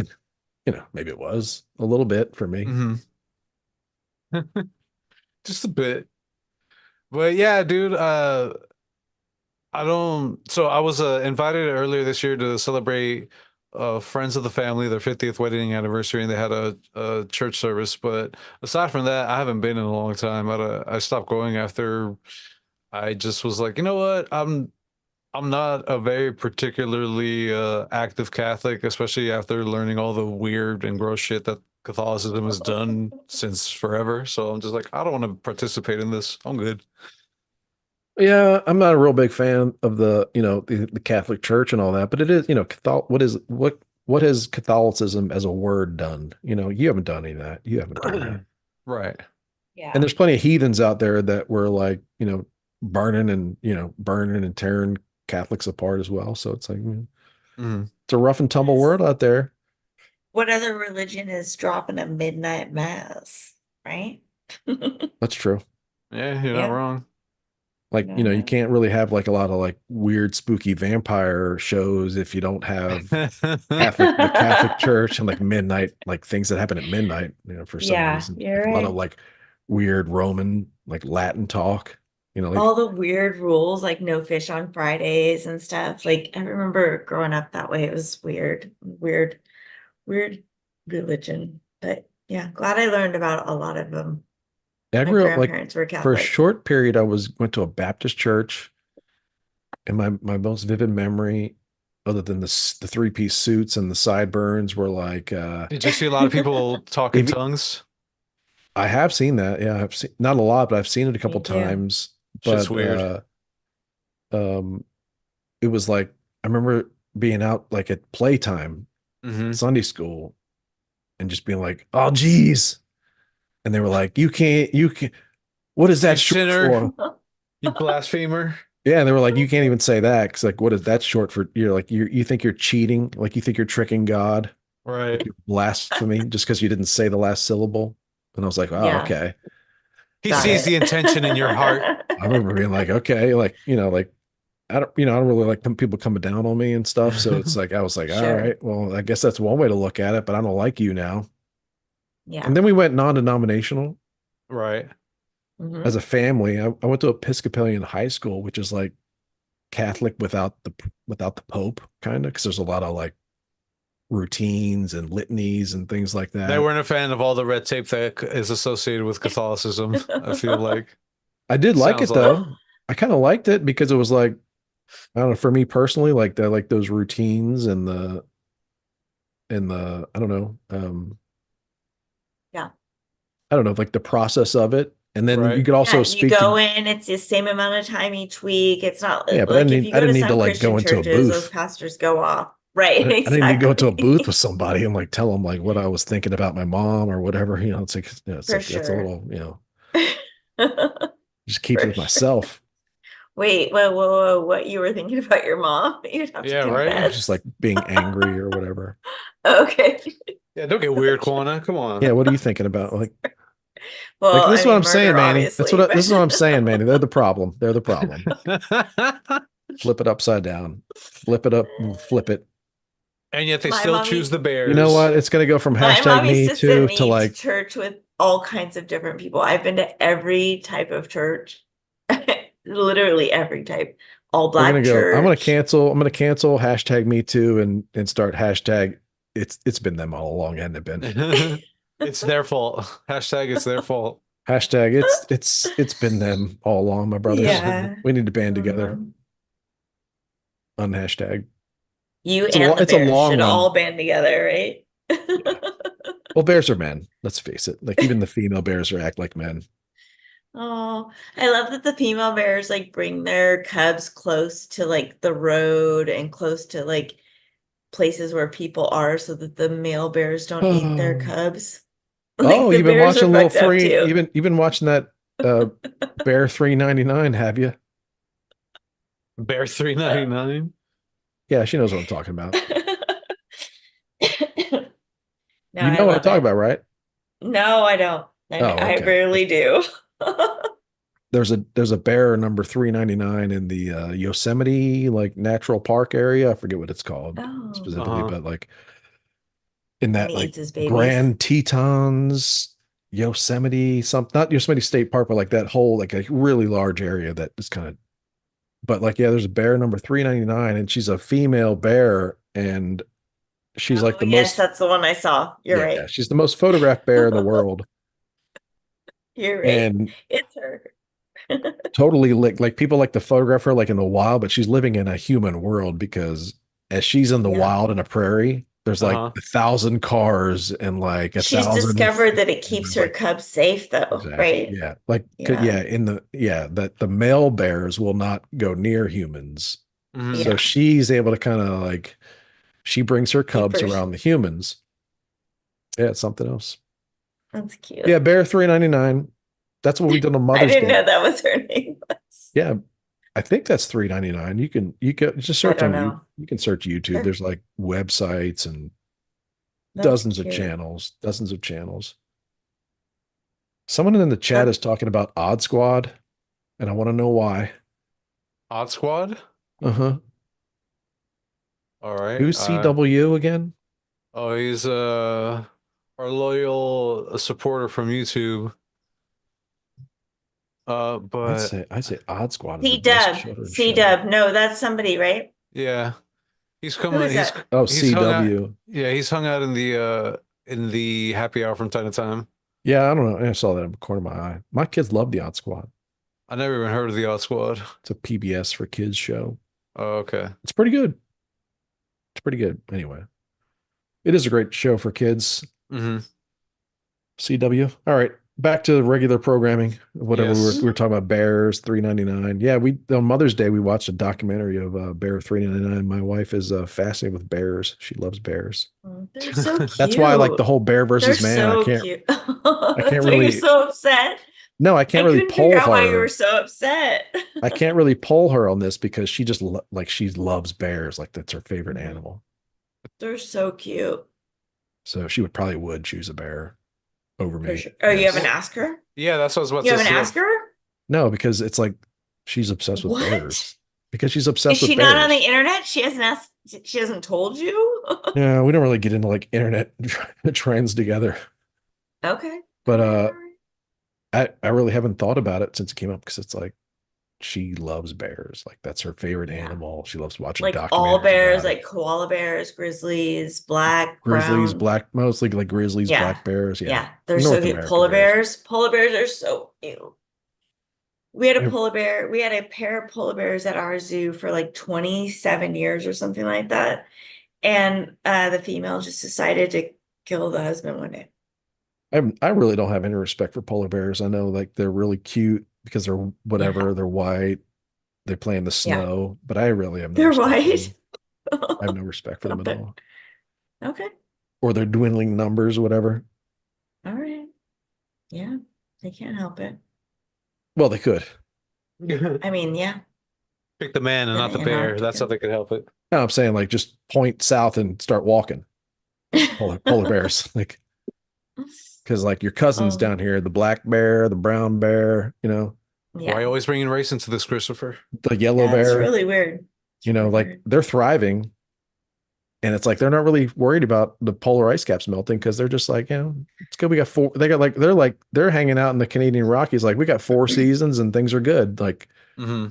maybe it was a little bit for me. Hmm. Just a bit. But yeah, dude, I don't. So I was invited earlier this year to celebrate friends of the family, their 50th wedding anniversary, and they had a church service. But aside from that, I haven't been in a long time. I stopped going after I just was like, you know what? I'm not a very particularly active Catholic, especially after learning all the weird and gross shit that Catholicism has done since forever. So I'm just like, I don't want to participate in this. I'm good. Yeah, I'm not a real big fan of the Catholic Church and all that, but it is, what has Catholicism as a word done? You haven't done any of that. You haven't done that. Right. And Yeah. there's plenty of heathens out there that were like, burning and tearing Catholics apart as well. So it's like, Mhm. it's a rough and tumble world out there. What other religion is dropping a midnight mass, right? That's true. Yeah, you're not Yeah. wrong. Like, you Mhm. can't really have like a lot of like weird, spooky vampire shows if you don't have the Catholic Church and like midnight, like things that happen at midnight, for some Yeah, reason. you're Like a lot of right. like weird Roman, like Latin talk, like All the weird rules, like no fish on Fridays and stuff. Like I remember growing up that way. It was weird, weird, weird religion. But yeah, glad I learned about a lot of them. I My grew up like grandparents were for a Catholic. short period, went to a Baptist church, and my most vivid memory, other than the three-piece suits and the sideburns, were like Did you see a lot of people talk in if tongues? I have seen that. Yeah, I've seen not a lot, but I've seen it a couple Me too. times. Shit's But weird. um it was like I remember being out like at playtime, Hmm. Sunday school, and just being like, "Oh, geez," and they were like, you can't. What is You that short sinner, for?" you blasphemer. Yeah, and they were like, "You can't even say that because like, what is that short for?" You're like, you think you're cheating, like you think you're tricking God, Right. you blasphemy just because you didn't say the last syllable. And I was like, "Oh, Yeah, okay." He got sees it. the intention in your heart. I remember being like, "Okay," like like I don't really like people coming down on me and stuff. So it's like I was like, "All Sure. right, well, I guess that's one way to look at it, but I don't like you now." And Yeah. then we went non-denominational Right. as Hmm. a family. I went to Episcopalian high school, which is like Catholic without the Pope, kind of, because there's a lot of like routines and litanies and things like They that. weren't a fan of all the red tape that is associated with Catholicism, I feel like. I did like Sounds it like. though. I kind of liked it because it was like I don't know, for me personally, like those routines and the I don't know, Yeah. I don't know, like the process of it. And then you Right. could also Yeah, you speak to go in, it's the same amount of time each week. It's not yeah, but like if you I go to didn't need to some like Christian go into a churches, those booth. pastors go off. Right, I didn't need to go into a booth exactly. with somebody and like tell them like what I was thinking about my mom or whatever. It's For like that's a sure. little, just keep it For with sure. myself. Wait, whoa, what you were thinking about your mom? You'd have to Yeah, right. Just confess. like being angry or whatever. Okay. Yeah, don't get weird, Kwana. Come Yeah, on. what are you thinking about? Like Well, this I is what mean, I'm saying, murder, Manny. obviously, but This is what I'm saying, Manny. They're the problem. They're the problem. Flip it upside down. Flip it up, flip it. And yet they my still mom choose used the You know Bears. what? It's gonna go from my hashtag mom used me to send too to me to like church with all kinds of different people. I've been to every type of church, literally every type. All we're gonna black go. church. I'm gonna cancel hashtag me too and start hashtag it's been them all along, hasn't it been? It's their fault. Hashtag it's their fault. Hashtag it's been them all along, my brothers. Yeah. We need to band together Mhm. on hashtag. You and the It's a Bears long should one. all band together, right? Yeah. Well, bears are men. Let's face it. Like even the female bears are act like men. Oh, I love that the female bears like bring their cubs close to like the road and close to like places where people are so that the male bears don't eat their Oh, cubs. Like oh, the you've been bears are watching little fucked up three. too. You've been watching that Bear 399, have you? Bear 399. Yeah, she knows what I'm talking about. No, You I know what I'm love talking it. about, right? No, I don't. Oh, I okay. rarely do. There's a bear number 399 in the Yosemite like natural park area. I forget what it's called Oh, specifically, Uh-huh. but like in and that he like eats his babies. Grand Tetons, Yosemite, some not Yosemite State Park, but like that whole like a really large area that is kind of. But like yeah, there's a bear number 399, and she's a female bear, and she's like Oh, the yes, most that's the one I saw. You're yeah, right. she's the most photographed bear in the world, You're right. and It's her. totally like people like to photograph her like in the wild, but she's living in a human world because as she's in the Yeah. wild in a prairie, there's like Uh-huh. 1,000 cars and like a She's thousand discovered that it keeps cameras. her Like cubs safe, though, exactly, right? yeah, like Yeah. yeah, that the male bears will not go near humans, Hmm. so Yeah. she's able to kind of like she brings her cubs Keepers. around the humans. Yeah, it's something else. That's Yeah, cute. Bear 399. That's what we did on I Mother's didn't Day. know that was her name. Yeah, I think that's 399. You can just I search don't on you. know. You can search YouTube. Sure. There's like websites and That's cute. channels, dozens of channels. Someone in the chat That is talking about Odd Squad, and I want to know why. Odd Squad. Uh-huh. All right. Who's CW again? Oh, he's our loyal supporter from YouTube. I'd But say I'd say Odd Squad is the C best Dub. children's C show. Dub. No, that's somebody, right? yeah, he's Who coming. is that? Oh, He's hung out. CW. Yeah, he's hung out in the happy hour from time to time. Yeah, I don't know. I saw that in the corner of my eye. My kids love the Odd Squad. I never even heard of the Odd Squad. It's a PBS for kids show. Oh, okay. It's pretty good. It's pretty good. Anyway, it is a great show for kids. Hmm. CW. All right, back to regular programming. Whatever Yes. we were talking about Bears 399. Yeah, we on Mother's Day we watched a documentary of Bear 399. My wife is fascinated with bears. She loves bears. Oh, they're so That's why I like the cute. whole bear They're versus man. so cute. I can't That's why you're really so upset. no, I can't I really couldn't figure poll out why you were her. so upset. I can't really poll her on this because she just like she loves bears. Like that's her favorite Mhm. animal. They're so cute. So she would choose a bear over For me. sure. Oh, you haven't Yes. asked her? Yeah, that's what I was about You to haven't say. asked her? No, because it's like she's obsessed with What? bears. Because she's Is obsessed with she not on the bears. internet? She hasn't asked, she hasn't told you? Yeah, we don't really get into like internet trends together. Okay. But All right. I really haven't thought about it since it came up because it's like she loves bears. Like that's her favorite Yeah. animal. She loves watching Like all documentaries bears, about it. like koala bears, grizzlies, black, Grizzlies, brown. black, mostly like grizzlies, Yeah. black bears. Yeah. Yeah. They're so North cute. American Polar bears. bears. Polar bears are so cute. We had a I, polar bear. We had a pair of polar bears at our zoo for like 27 years or something like that. And the female just decided to kill the husband one day. I really don't have any respect for polar bears. I know like they're really cute because they're Yeah. whatever, they're white, they play in the Yeah. snow, but I really have no They're respect for white. them. I have no respect for them Stop at it. all. Okay. Or their dwindling numbers, whatever. All right. Yeah. They can't help it. Well, they could. I mean, yeah. Pick the man and In not the bear. That's how Antarctica. they could help it. No, I'm saying like just point south and start walking. Polar bears. Like because like your cousins Oh, down here, the black bear, the brown bear, Why yeah. always bringing race into this, Christopher? the yellow That's bear, really weird. It's really like weird. they're thriving. And it's like they're not really worried about the polar ice caps melting because they're just like, it's good. We got four. They're hanging out in the Canadian Rockies. Like we got 4 seasons and things are good. Like Hmm.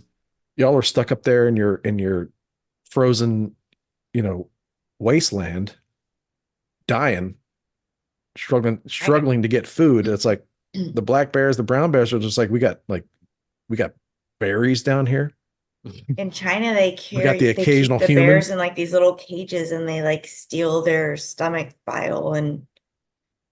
y'all are stuck up there in your frozen, you know, wasteland, dying, I know. struggling to get food. It's like the black bears, the brown bears are just like we got berries down here. In China, they We got the they keep occasional the bears human. in like these little cages and they like steal their stomach bile and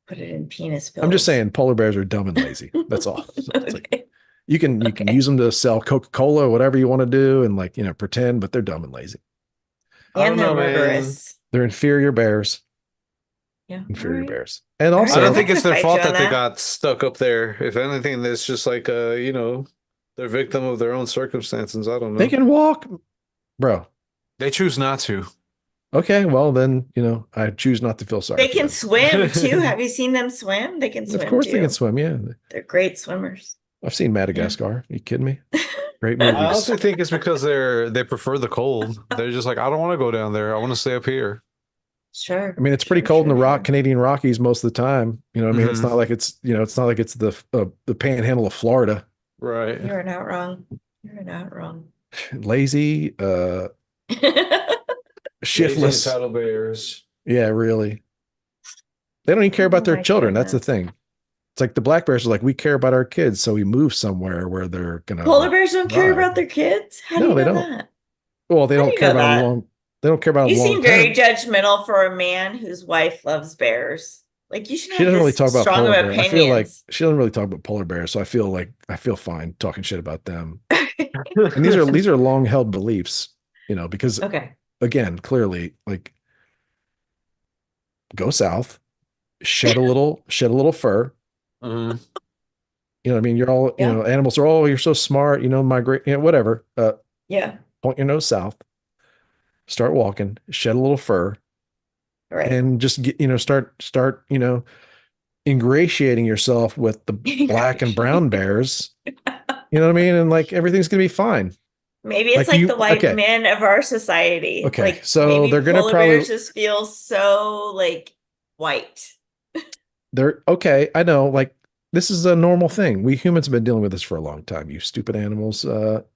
put it in penis I'm just pills. saying polar bears are dumb and lazy. That's all. It's like Okay. you can Okay. use them to sell Coca-Cola or whatever you want to do and like, pretend, but they're dumb and lazy. I don't And they're know, man. murderous. They're inferior bears. Yeah. All inferior right. bears. And All right. I I'm don't also, not think gonna it's their fight you fault on that they that. got stuck up there. If anything, it's just like they're victim of their own circumstances. I don't they know. can walk, bro. They choose not to. Okay, well then, I choose not to feel sorry They for can them. swim too. Have you seen them swim? They can Of swim course they can too. swim. Yeah, They're great swimmers. I've seen Yeah. Madagascar. Are you kidding me? Great I movies. honestly think it's because they prefer the cold. They're just like, I don't want to go down there. I want to stay up here. Sure. I mean, it's pretty Sure, cold in the sure, sure. Canadian Rockies most of the time. I mean, it's Hmm. not like it's the panhandle of Florida. Right. You're not wrong. You're not wrong. Lazy, Lazy shiftless. entitled bears. Yeah, really. They don't even care about Oh their my children. That's the goodness. thing. It's like the black bears are like, we care about our kids, so we move somewhere where they're gonna Polar like bears don't care thrive. about their kids? How do No, you they know don't. that? Well, they How do don't you care know about them that? long. They don't care about them You long seem very term. judgmental for a man whose wife loves bears. Like you should She have doesn't really this talk about strong polar of bear. I feel like opinions. she doesn't really talk about polar bears, so I feel fine talking shit about them. And these are long held beliefs, because Okay. again, clearly, like go south, shed a little fur. Mhm. I mean, you're all, Yeah. animals are, oh, you're so smart, migrate, whatever. Yeah. Point your nose south, start walking, shed a little fur, Right. and just get, start, ingratiating yourself with the black and brown bears. You know what I mean? And like everything's gonna be fine. Maybe it's Like like the white okay, men of our society. okay. Like So maybe they're gonna polar probably bears just feel so like white. they're okay. I know, like this is a normal thing. We humans have been dealing with this for a long time, you stupid animals.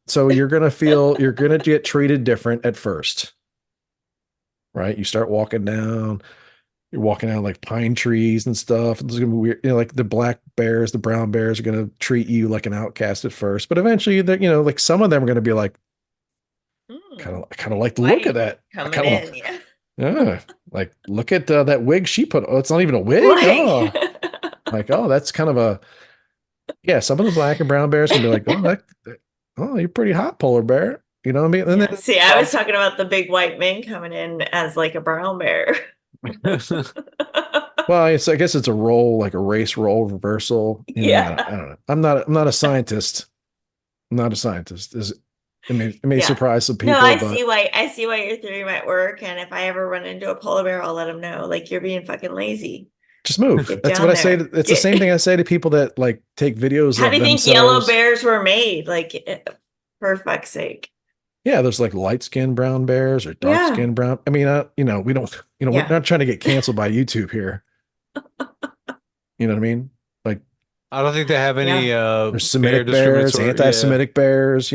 So you're gonna get treated different at first, right? You start walking down, you're walking down like pine trees and stuff. It's gonna be weird. Like the black bears, the brown bears are gonna treat you like an outcast at first, but eventually they're, like some of them are gonna be like, I kind of like the look of White that. I coming kind of in, yeah. Yeah, like look at that wig she put. Oh, it's not even a wig. Like Oh, like that's kind of a yeah. Some of the black and brown bears can be like, oh, oh, you're pretty hot, polar bear. You know what I mean? And yeah. then See, I was talking about the big white men coming in as like a brown bear. well, I guess it's a role, like a race role reversal. I Yeah. don't know. I'm not a scientist. I'm not a scientist. It may Yeah. surprise some No, people, but I see why your theory might work. And if I ever run into a polar bear, I'll let them know. Like you're being fucking lazy. just move. Get That's what down I say. there. It's the same thing I say to people that like take videos How do of you think yellow themselves. bears were made? Like for fuck's sake. Yeah, there's like light skinned brown bears or dark Yeah. skinned brown. I mean, we don't, we're Yeah. not trying to get canceled by YouTube here. You know what I mean? Like I don't think they have any Yeah. there's bear Semitic bears, discriminatory. Yeah. anti-Semitic bears,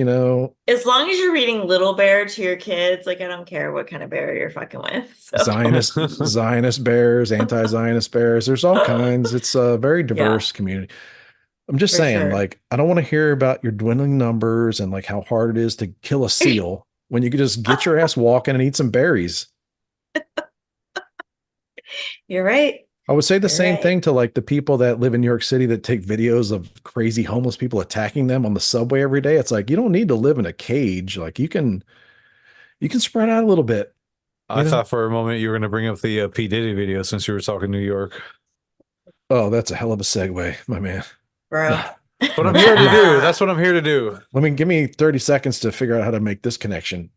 As long as you're reading Little Bear to your kids, like I don't care what kind of bear you're fucking with. Zionist bears, anti-Zionist bears. There's all kinds. It's a very Yeah, diverse community. I'm just for saying, sure. like, I don't want to hear about your dwindling numbers and like how hard it is to kill a seal when you could just get your ass walking and eat some berries. You're right. I would say the You're same right. thing to like the people that live in New York City that take videos of crazy homeless people attacking them on the subway every day. It's like you don't need to live in a cage. Like you can spread out a little bit, I thought for a moment you were going to bring up the P. Diddy video since you were talking New York. Oh, that's a hell of a segue, my man. Bro. That's what I'm here to do. That's what I'm here to do. Give me 30 seconds to figure out how to make this connection.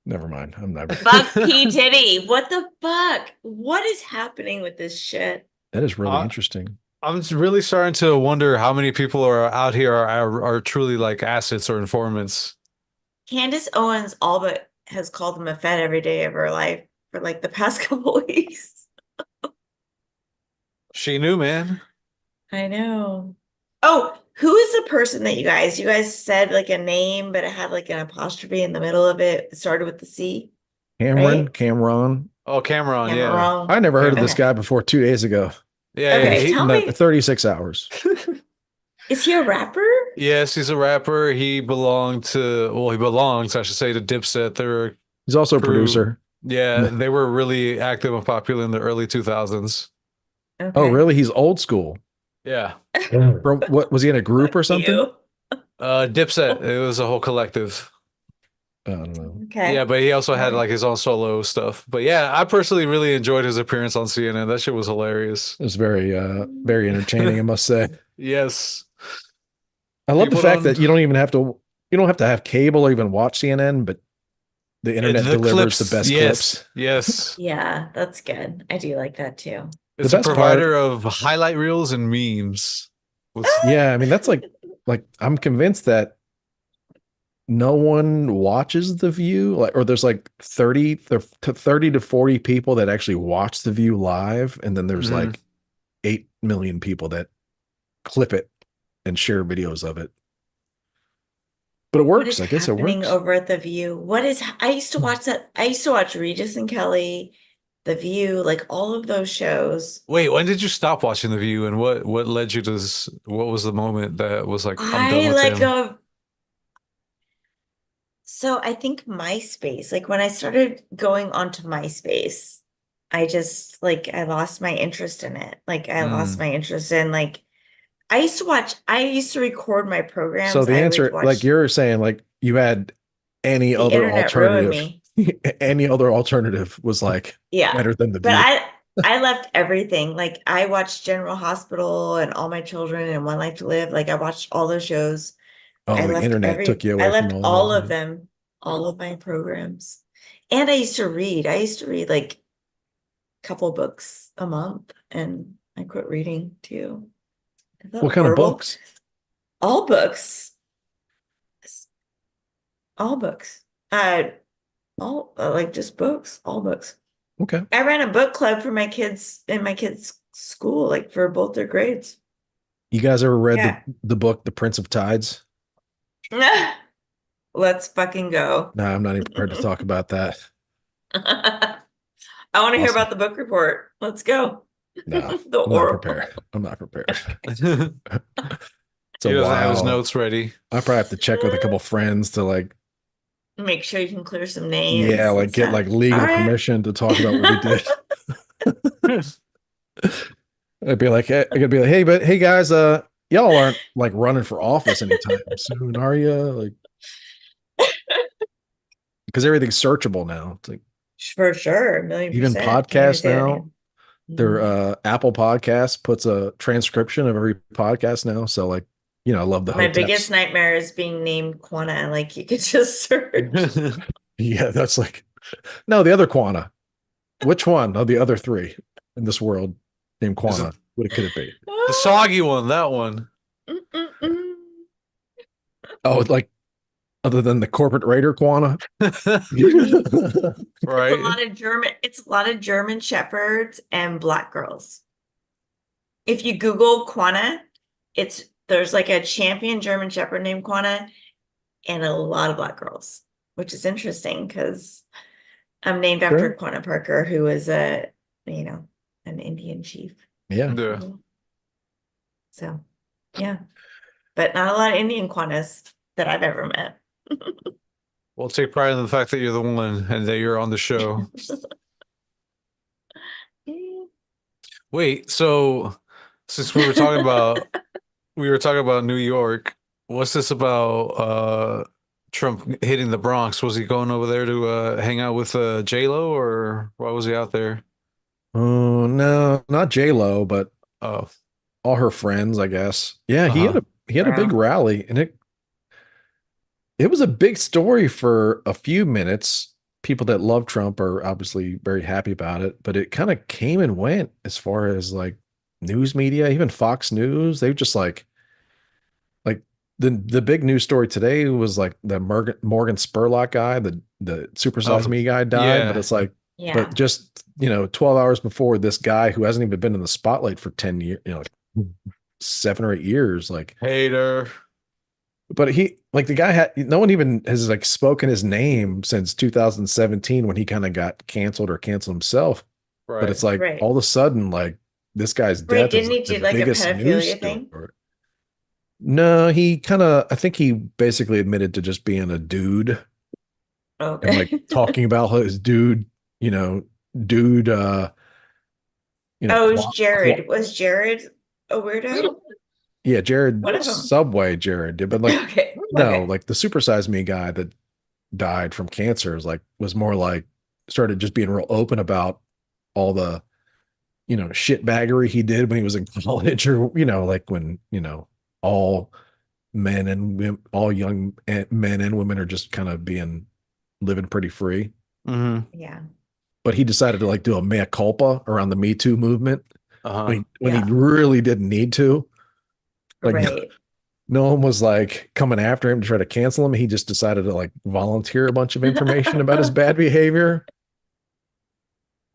Never mind. I'm not. Fuck P. Diddy. What the fuck? What is happening with this shit? That is really Uh, interesting. I'm just really starting to wonder how many people are out here are truly like assets or informants. Candace Owens all but has called him a fed every day of her life for like the past couple weeks. She knew, man. I know. Oh, who is the person that you guys said like a name, but it had like an apostrophe in the middle of it. It started with the C, right? Cameron. Oh, Cameron, Am I yeah. wrong? I never heard of this Okay. guy before 2 days ago. Yeah, Okay, he, tell No, me, 36 hours. is he a rapper? yes, he's a rapper. He belongs, I should say, to Dipset. They're He's also a crew. producer. Yeah, they were really active and popular in the early 2000s. Oh, Okay. really? He's old school. Yeah. From what was he in a group or something? You. Dipset. It was a whole collective. I don't know. Yeah, Okay. but he also had Alright. like his own solo stuff. But yeah, I personally really enjoyed his appearance on CNN. That shit was hilarious. It was very entertaining, I must say. Yes. I love the People fact don't that you don't have to have cable or even watch CNN, but the internet the delivers the clips. best Yes. clips. Yes. Yeah, that's good. I do like that too. The It's a best part, provider of highlight reels and memes. What's yeah, I mean that's like I'm convinced that no one watches The View, like, or there's like 30 to 40 people that actually watch The View live, and then there's Mhm. like 8 million people that clip it and share videos of it. But it What works. is I guess it happening works. over at The View? I used to watch that. I used to watch Regis and Kelly, The View, like all of those shows. Wait, when did you stop watching The View and what led you to what was the moment that was like, I'm done I with like him? so I think MySpace, like when I started going onto MySpace, I just like I lost my interest in it. Like I lost Mm. my interest in like I used to record my So programs. the I would answer, like watch you're saying, like you had any the other internet ruined alternative, me. any other alternative was like Yeah. better than The But View. I left everything. Like I watched General Hospital and All My Children and One Life to Live. Like I watched all those shows. Oh, the internet took you I away from left all all those. of them, all of my programs. And I used to read. I used to read like a couple books a month and I quit reading too. Is that What kind of horrible? books? All books. All books. All like just books, all books. Okay. I ran a book club for my kids in my kids' school, like for both their grades. You guys ever read the Yeah. the book The Prince of Tides? Let's fucking go. No, I'm not even prepared to talk about that. I want to hear Awesome. about the book report. Let's go. No, The I'm not oral. prepared. I'm not prepared. He It's a doesn't have his while. notes ready. I probably have to check with a couple friends to like, Make sure you can clear some yeah, names and like get stuff. like All legal right. permission to talk about what we did. I'd be like, I could be like, hey, but hey guys, y'all aren't like running for office anytime soon, are you? Like, because everything's searchable now. It's like For sure, a million even percent. Can't even podcasts say that now. name. Their Mhm. Apple Podcast puts a transcription of every podcast now. So like, I love the My biggest hoteps. nightmare is being named Quana. Like you could just search. Yeah, that's like no, the other Quana. Which one of the other three in this world named Is it Quana? What could it be? the soggy one? That one. Mm-mm-mm. Oh, like other than the corporate raider Quana? Right. It's a lot of German shepherds and black girls. If you Google Quana, there's like a champion German shepherd named Quana and a lot of black girls, which is interesting because I'm named after Sure. Quanah Parker, who was you know, an Indian chief. Yeah. Yeah. So, yeah, but not a lot of Indian Quanahs that I've ever met. Well, take pride in the fact that you're the one and that you're on the show. Wait, so since we were talking about New York, what's this about Trump hitting the Bronx? Was he going over there to hang out with J-Lo or why was he out there? Oh no, not J Lo, but Oh, all her friends, I guess. Yeah, he had uh-huh. a big Wow. rally, and it was a big story for a few minutes. People that love Trump are obviously very happy about it, but it kind of came and went as far as like news media, even Fox News. They just like the big news story today was like the Morgan Spurlock guy, the Oh, supersize me guy died, but yeah. it's like, but Yeah. just 12 hours before, this guy who hasn't even been in the spotlight for 10 years, like 7 or 8 years, like, Hater. but he, like, the guy had, no one even has like spoken his name since 2017 when he kind of got canceled or canceled himself. But Right. it's like Right. all of a sudden, like this guy's Wait, death is didn't like he the do like a biggest news pedophilia story. thing? No, I think he basically admitted to just being a dude and like Okay. talking about his you know, dude, Oh, it was qua Jared. Was Jared a weirdo? yeah, Jared One of them. Subway, Jared did, but like, Okay. no, Okay. like the supersize me guy that died from cancer was more like started just being real open about all the shitbaggery he did when he was in college, or like when all men and all young men and women are just kind of living pretty free. Mm-hmm. Yeah. But he decided to like do a mea culpa around the Me Too movement Uh-huh. when he Yeah. really didn't need to. Like Right. no one was like coming after him to try to cancel him. He just decided to like volunteer a bunch of information about his bad behavior.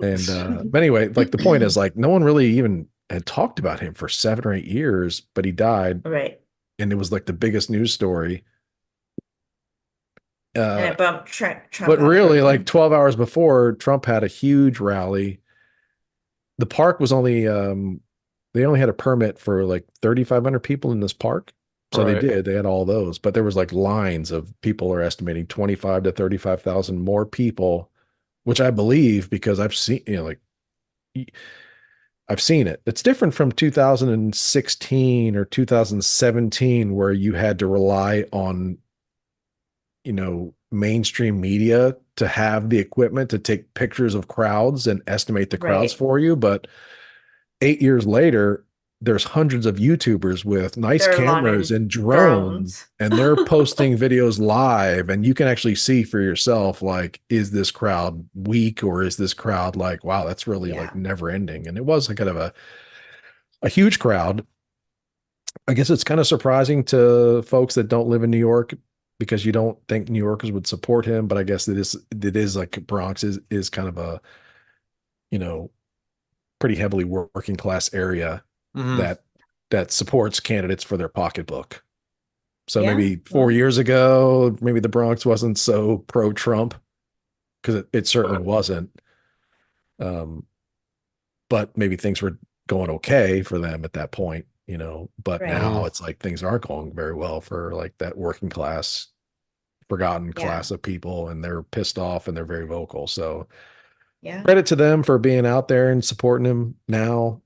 And but anyway, like the point is like no one really even had talked about him for 7 or 8 years, but he died, Right. and it was like the biggest news story. And Uh, it bumped Trump but out of really, like everyone. 12 hours before, Trump had a huge rally. The park was only they only had a permit for like 3,500 people in this park. So Right. they had all those, but there was like lines of people are estimating 25 to 35,000 more people, which I believe because I've seen, like I've seen it. It's different from 2016 or 2017 where you had to rely on, mainstream media to have the equipment to take pictures of crowds and estimate the crowds Right. for you. But 8 years later, there's hundreds of YouTubers with nice They're cameras launching and drones, drones. and they're posting videos live, and you can actually see for yourself, like, is this crowd weak, or is this crowd like, wow, that's really like Yeah. never ending? And it was like kind of a huge crowd. I guess it's kind of surprising to folks that don't live in New York because you don't think New Yorkers would support him. But I guess it is like Bronx is kind of a, you know, pretty heavily working class area Mm-hmm. that supports candidates for their pocketbook. So Yeah. maybe four Well, years ago, maybe the Bronx wasn't so pro Trump because it certainly But wasn't. Um, but maybe things were going okay for them at that point, but right. now uh-huh. it's like things aren't going very well for like that working class, forgotten Yeah. class of people, and they're pissed off and they're very vocal. So Yeah. credit to them for being out there and supporting him now.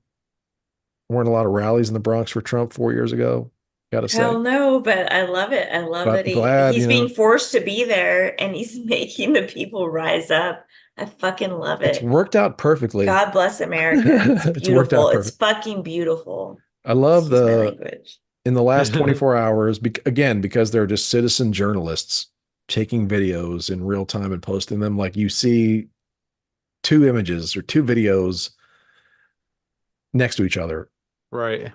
Weren't a lot of rallies in the Bronx for Trump 4 years ago, gotta say. Hell no, but I love it. I love But that I'm glad, he's being forced to be there and he's making the people rise up. I fucking love it's it. worked out perfectly. God bless America. It's It's worked beautiful. out It's perfect. fucking beautiful. I love Excuse my the language. in the last 24 hours, again, because they're just citizen journalists taking videos in real time and posting them. Like you see two images or two videos next to each other, Right.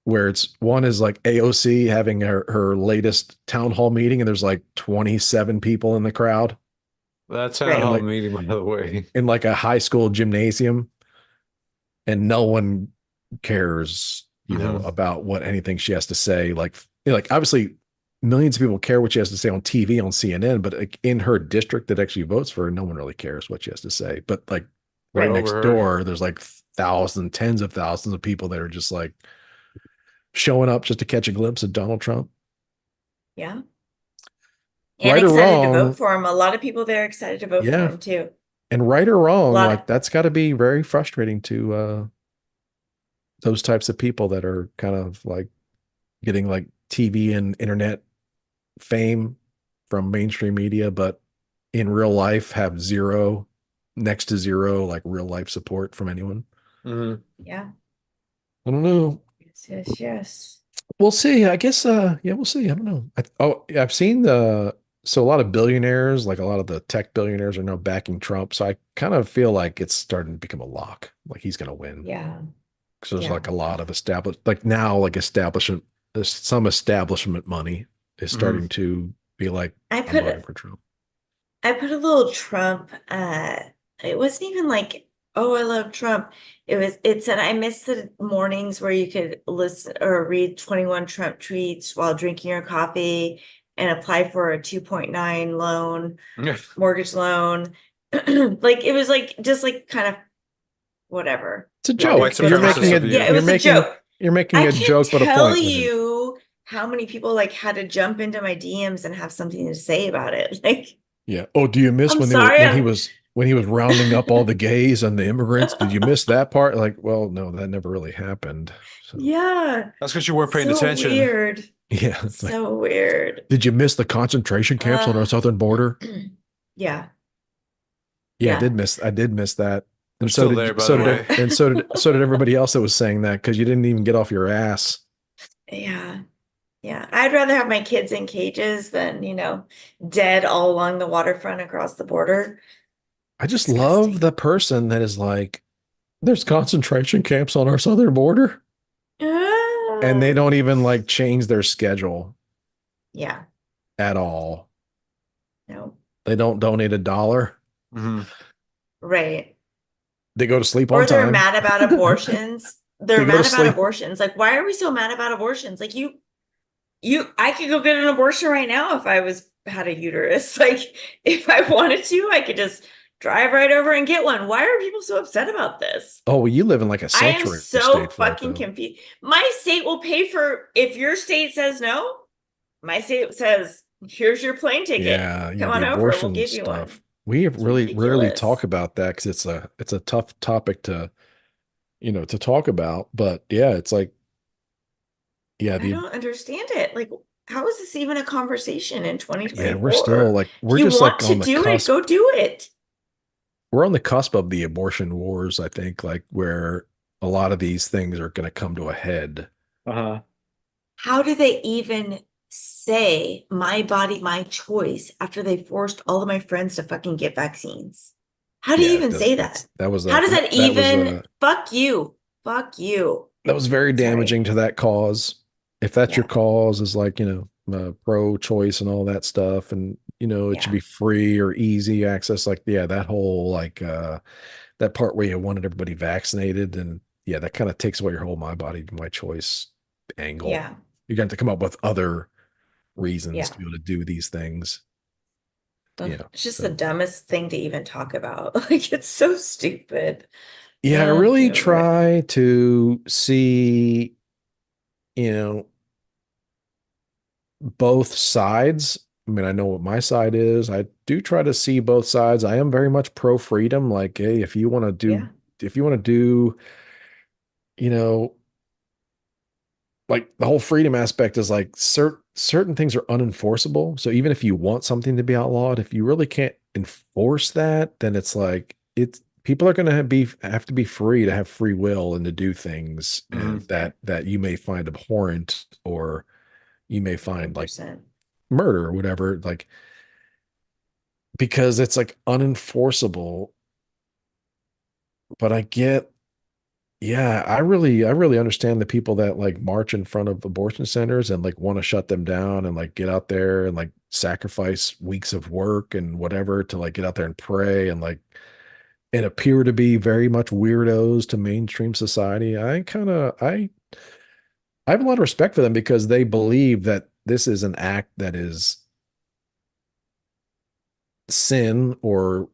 where it's one is like AOC having her latest town hall meeting, and there's like 27 people in the crowd That town in Right. hall like meeting, by the way. a high school gymnasium, and no one cares, Mm-hmm. about what anything she has to say. Like obviously millions of people care what she has to say on TV on CNN, but like in her district that actually votes for her, no one really cares what she has to say. But like right Right. next Overheard. door, there's like thousands, tens of thousands of people that are just like showing up just to catch a glimpse of Donald Trump. Yeah. And Right or excited to vote wrong, for him. A lot of people there are excited to vote for yeah. him too. And right or A wrong, lot of, like that's got to be very frustrating to those types of people that are kind of like getting like TV and internet fame from mainstream media, but in real life have zero, next to zero, like real life support from anyone. Mm-hmm. yeah. I don't know. Yes, yes, yes. We'll see. I guess yeah, we'll see. I don't know. Yeah, I've seen so a lot of billionaires, like a lot of the tech billionaires are now backing Trump. So I kind of feel like it's starting to become a lock. Like he's gonna win. Yeah. Because there's Yeah. like a lot of established like now like establishment there's some establishment money is Mm-hmm. starting to be like, I I'm put voting for Trump. I put a little Trump, it wasn't even like, oh, I love Trump. It said I miss the mornings where you could listen or read 21 Trump tweets while drinking your coffee and apply for a 2.9 loan, mortgage loan. Like it was like just like kind of whatever. It's a Yeah, white Let's joke. go talk supremacist of again. Yeah, you. it was a joke. You're making I a can't joke but a tell point with it. you how many people like had to jump into my DMs and have something to say about it. Like, Yeah. Oh, do you miss I'm when they were sorry, when he was rounding up all the gays and the immigrants? Did you miss that part? Like, well, no, that never really happened. So Yeah, That's because you weren't paying so attention. weird. Yeah. It's It's like, so weird. did you miss the concentration camps on our Uh, southern border? yeah, Yeah, yeah. I did miss that. They're And so still did there, by so the did way. so did everybody else that was saying that because you didn't even get off your ass. Yeah, yeah. I'd rather have my kids in cages than, dead all along the waterfront across the border. I just love Disgusting. the person that is like, there's concentration camps on our southern border. And they Ah. don't even like change their schedule Yeah, at all. no, They don't donate $1. Hmm. right. They go to sleep on Or they're time. mad about abortions. They're They go to mad about sleep. abortions. Like, why are we so mad about abortions? Like, I could go get an abortion right now if I had a uterus. Like, if I wanted to, I could just drive right over and get one. Why are people so upset about this? Oh, well, you live in like a I am sanctuary so state for it, fucking though. confused. My state will pay for, if your state says no, my state says, here's your plane ticket. Yeah, yeah, Come the on over, we'll abortion give you one. stuff. We have It's really rarely talk ridiculous. about that because it's a tough topic to, to talk about. But yeah, it's like, yeah, I the don't understand it. Like, how is this even a conversation in yeah, we're still 2024? like If we're you just want like to on the do it, cusp. go do it. We're on the cusp of the abortion wars, I think, like where a lot of these things are going to come to a head. Uh-huh. How do they even say my body, my choice after they forced all of my friends to fucking get vaccines? How do you Yeah, even that's say that's that? that was How a does that that was even a fuck you? Fuck you. that was very Sorry. damaging to that cause. If that's your Yeah. cause, is like, pro-choice and all that stuff, and it should Yeah. be free or easy access. Like, yeah, that whole like that part where you wanted everybody vaccinated, and yeah, that kind of takes away your whole my body, my choice angle. Yeah. You got to come up with other reasons Yeah. to be able to do these things. Ugh, Yeah. it's just the So dumbest thing to even talk about. Like, it's so stupid. yeah, I really Get over it. try to see, you know, both sides. I mean, I know what my side is. I do try to see both sides. I am very much pro freedom. Like, hey, Yeah. if you want to do, you know, like the whole freedom aspect is like certain things are unenforceable. So even if you want something to be outlawed, if you really can't enforce that, then it's like it's people are going to have to be free to have free will and to do things Hmm. and that you may find abhorrent or you may find like 100%. murder or whatever, like because it's like unenforceable. But I get, yeah, I really understand the people that like march in front of abortion centers and like want to shut them down and like get out there and like sacrifice weeks of work and whatever to like get out there and pray and like and appear to be very much weirdos to mainstream society. I have a lot of respect for them because they believe that this is an act that is sin or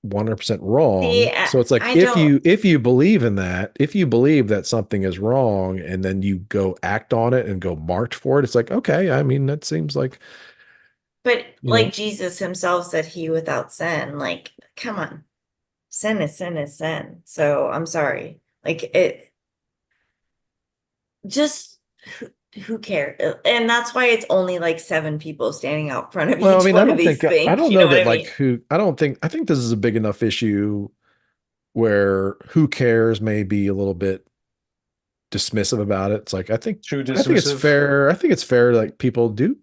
100% See, wrong. So it's like I don't, if you believe in that, if you believe that something is wrong and then you go act on it and go march for it, it's like, okay, I mean, that seems like, but you like know, Jesus himself said, he without sin, like, come on, sin is sin is sin. So I'm sorry. Like, just who cares? And that's why it's only like seven people standing out front of well, I each mean, one of these I things. don't You know know what that I like mean? who, I think this is a big enough issue where who cares may be a little bit dismissive about it. It's like, Too I think it's dismissive. fair. I think it's fair. Like people do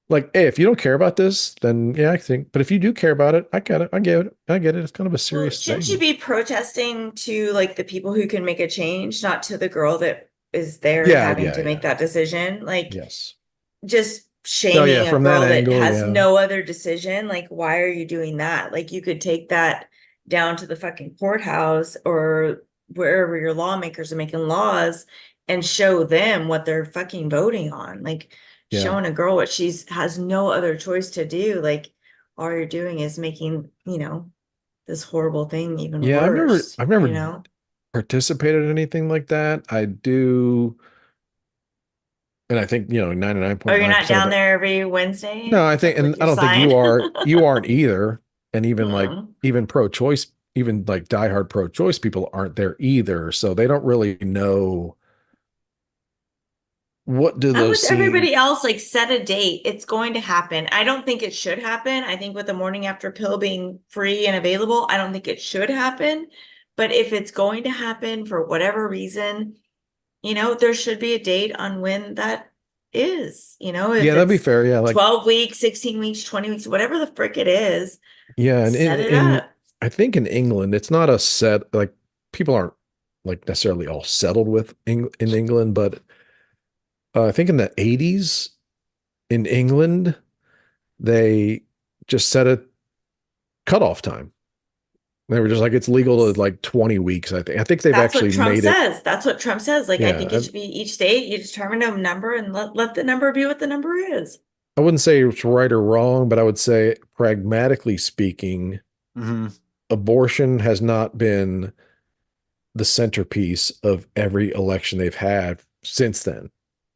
like, hey, if you don't care about this, then yeah, I think. But if you do care about it, I get it. I get it. I get it. It's kind of a Well, serious shouldn't you thing. be protesting to like the people who can make a change, not to the girl that is there Yeah, having yeah, to make yeah. that decision? Like, Yes. just Oh yeah, shaming a from that girl that angle, has yeah. no other decision. Like, why are you doing that? Like, you could take that down to the fucking courthouse or wherever your lawmakers are making laws and show them what they're fucking voting on. Like, Yeah. showing a girl what she's has no other choice to do. Like, all you're doing is making, this horrible thing even Yeah, worse, I've never participated in anything like that. I do, and I think, Oh, you're not 99.9% of down it. there every Wednesday No, I think and with I your don't think sign? you aren't either. And even like Mm. even pro-choice, even like diehard pro-choice people aren't there either. So they don't really know what do I'm those with scenes? everybody else, like set a date. It's going to happen. I don't think it should happen. I think with the morning after pill being free and available, I don't think it should happen. But if it's going to happen for whatever reason, there should be a date on when that is. Yeah, If that'd be it's fair. Yeah, like 12 weeks, 16 weeks, 20 weeks, whatever the frick it is, yeah, and set it up. I think in England, it's not a set like people aren't like necessarily all settled with in England, but I think in the 80s in England, they just set a cutoff time. They were just like it's legal to like 20 weeks, I think. I think they've That's what actually Trump made it. says. That's what Trump says. Like, I Yeah, think it should be each state, you determine a number and let the number be what the number is. I wouldn't say it's right or wrong, but I would say pragmatically speaking, Hmm. abortion has not been the centerpiece of every election they've had since then.